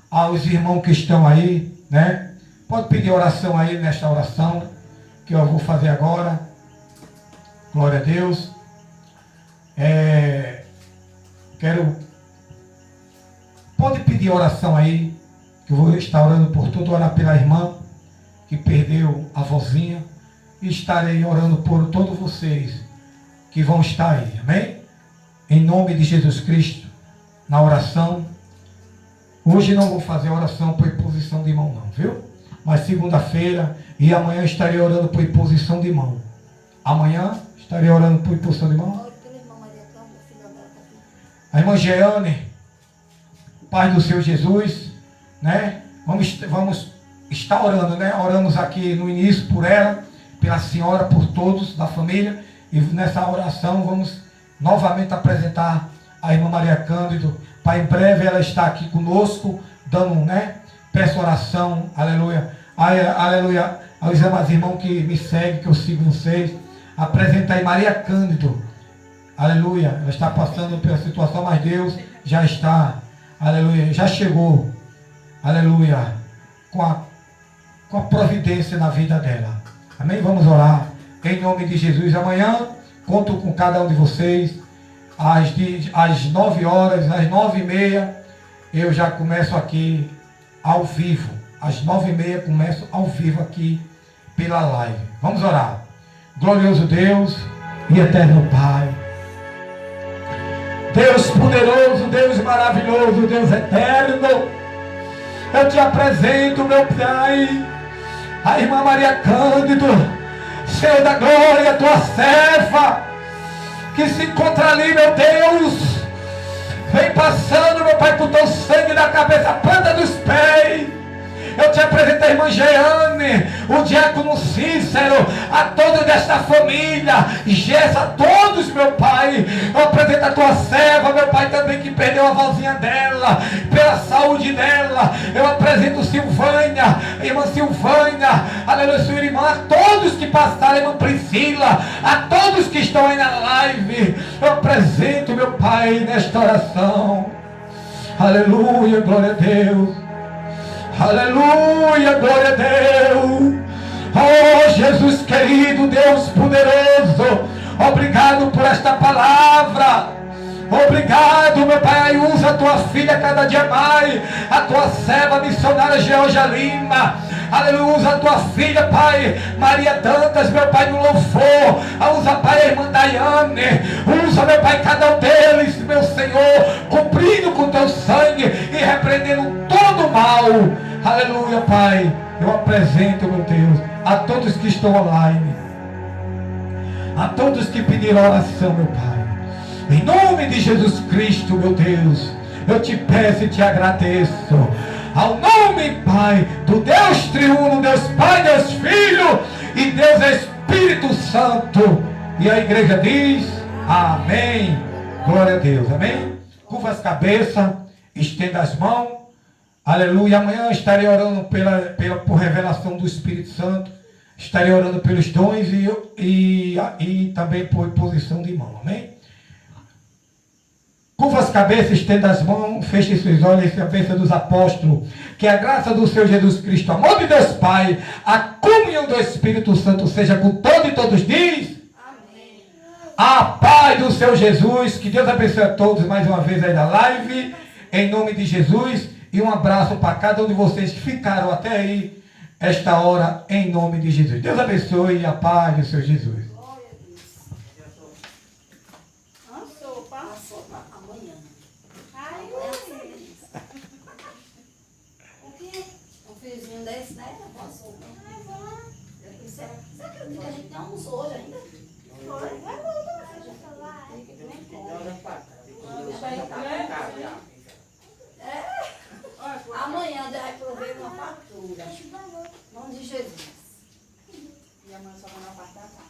aos irmãos que estão aí, né? Pode pedir oração aí nesta oração, que eu vou fazer agora. Glória a Deus. Pode pedir oração aí, que eu vou estar orando por tudo, orar pela irmã que perdeu a vozinha, e estarei orando por todos vocês que vão estar aí, amém? Em nome de Jesus Cristo, na oração. Hoje não vou fazer oração por imposição de mão não, viu? Mas segunda-feira e amanhã estarei orando por imposição de mão. Amanhã estarei orando por imposição de mão. A irmã Jeane, Pai do Senhor Jesus, né? Vamos estar orando, né? Oramos aqui no início por ela, pela senhora, por todos da família. E nessa oração vamos novamente apresentar a irmã Maria Cândido. Pai, em breve ela está aqui conosco, dando, né? Peço oração, aleluia. Aleluia. Aos irmãos que me seguem, que eu sigo vocês. Apresenta aí Maria Cândido. Aleluia. Ela está passando pela situação, mas Deus já está, aleluia, já chegou, aleluia, com a providência na vida dela. Amém? Vamos orar em nome de Jesus. Amanhã conto com cada um de vocês. Às 9 horas, às 9h30, eu já começo aqui ao vivo. Às 9h30 começo ao vivo aqui pela live. Vamos orar. Glorioso Deus e eterno Pai, Deus poderoso, Deus maravilhoso, Deus eterno, eu te apresento, meu Pai, a irmã Maria Cândido, Senhor da glória, tua serva, que se encontra ali, meu Deus, vem passando, meu Pai, com teu sangue na cabeça, a planta dos pés. Eu te apresento a irmã Jeane, o diácono Cícero, a toda desta família, Gessa, a todos, meu Pai. Eu apresento a tua serva, meu Pai, também que perdeu a vozinha dela, pela saúde dela. Eu apresento Silvânia, irmã Silvânia, aleluia, sua irmã, a todos que passaram, irmã Priscila, a todos que estão aí na live. Eu apresento, meu Pai, nesta oração. Aleluia, glória a Deus. Aleluia, glória a Deus. Oh Jesus querido, Deus poderoso, obrigado por esta palavra. Obrigado, meu Pai, usa a tua filha cada dia mais, a tua serva missionária Georgia Lima. Aleluia, usa a tua filha, Pai, Maria Dantas, meu Pai, no louvor. Usa, Pai, a irmã Daiane. Usa, meu Pai, cada um deles, meu Senhor, cumprindo com teu sangue e repreendendo todo o mal. Aleluia, Pai. Eu apresento, meu Deus, a todos que estão online, a todos que pediram oração, meu Pai. Em nome de Jesus Cristo, meu Deus, eu te peço e te agradeço. Ao nome, Pai, do Deus triuno, Deus Pai, Deus Filho e Deus Espírito Santo. E a igreja diz, amém. Glória a Deus, amém. Curva as cabeças, estenda as mãos. Aleluia. Amanhã estarei orando por revelação do Espírito Santo. Estarei orando pelos dons e também por imposição de mão, amém. Curva as cabeças, estenda as mãos, feche seus olhos, a bênção dos apóstolos. Que a graça do Senhor Jesus Cristo, o amor de Deus Pai, a comunhão do Espírito Santo seja com todos e todos diz. Amém. A paz do Senhor Jesus, que Deus abençoe a todos mais uma vez aí na live, em nome de Jesus. E um abraço para cada um de vocês que ficaram até aí, esta hora, em nome de Jesus. Deus abençoe a paz do Senhor Jesus.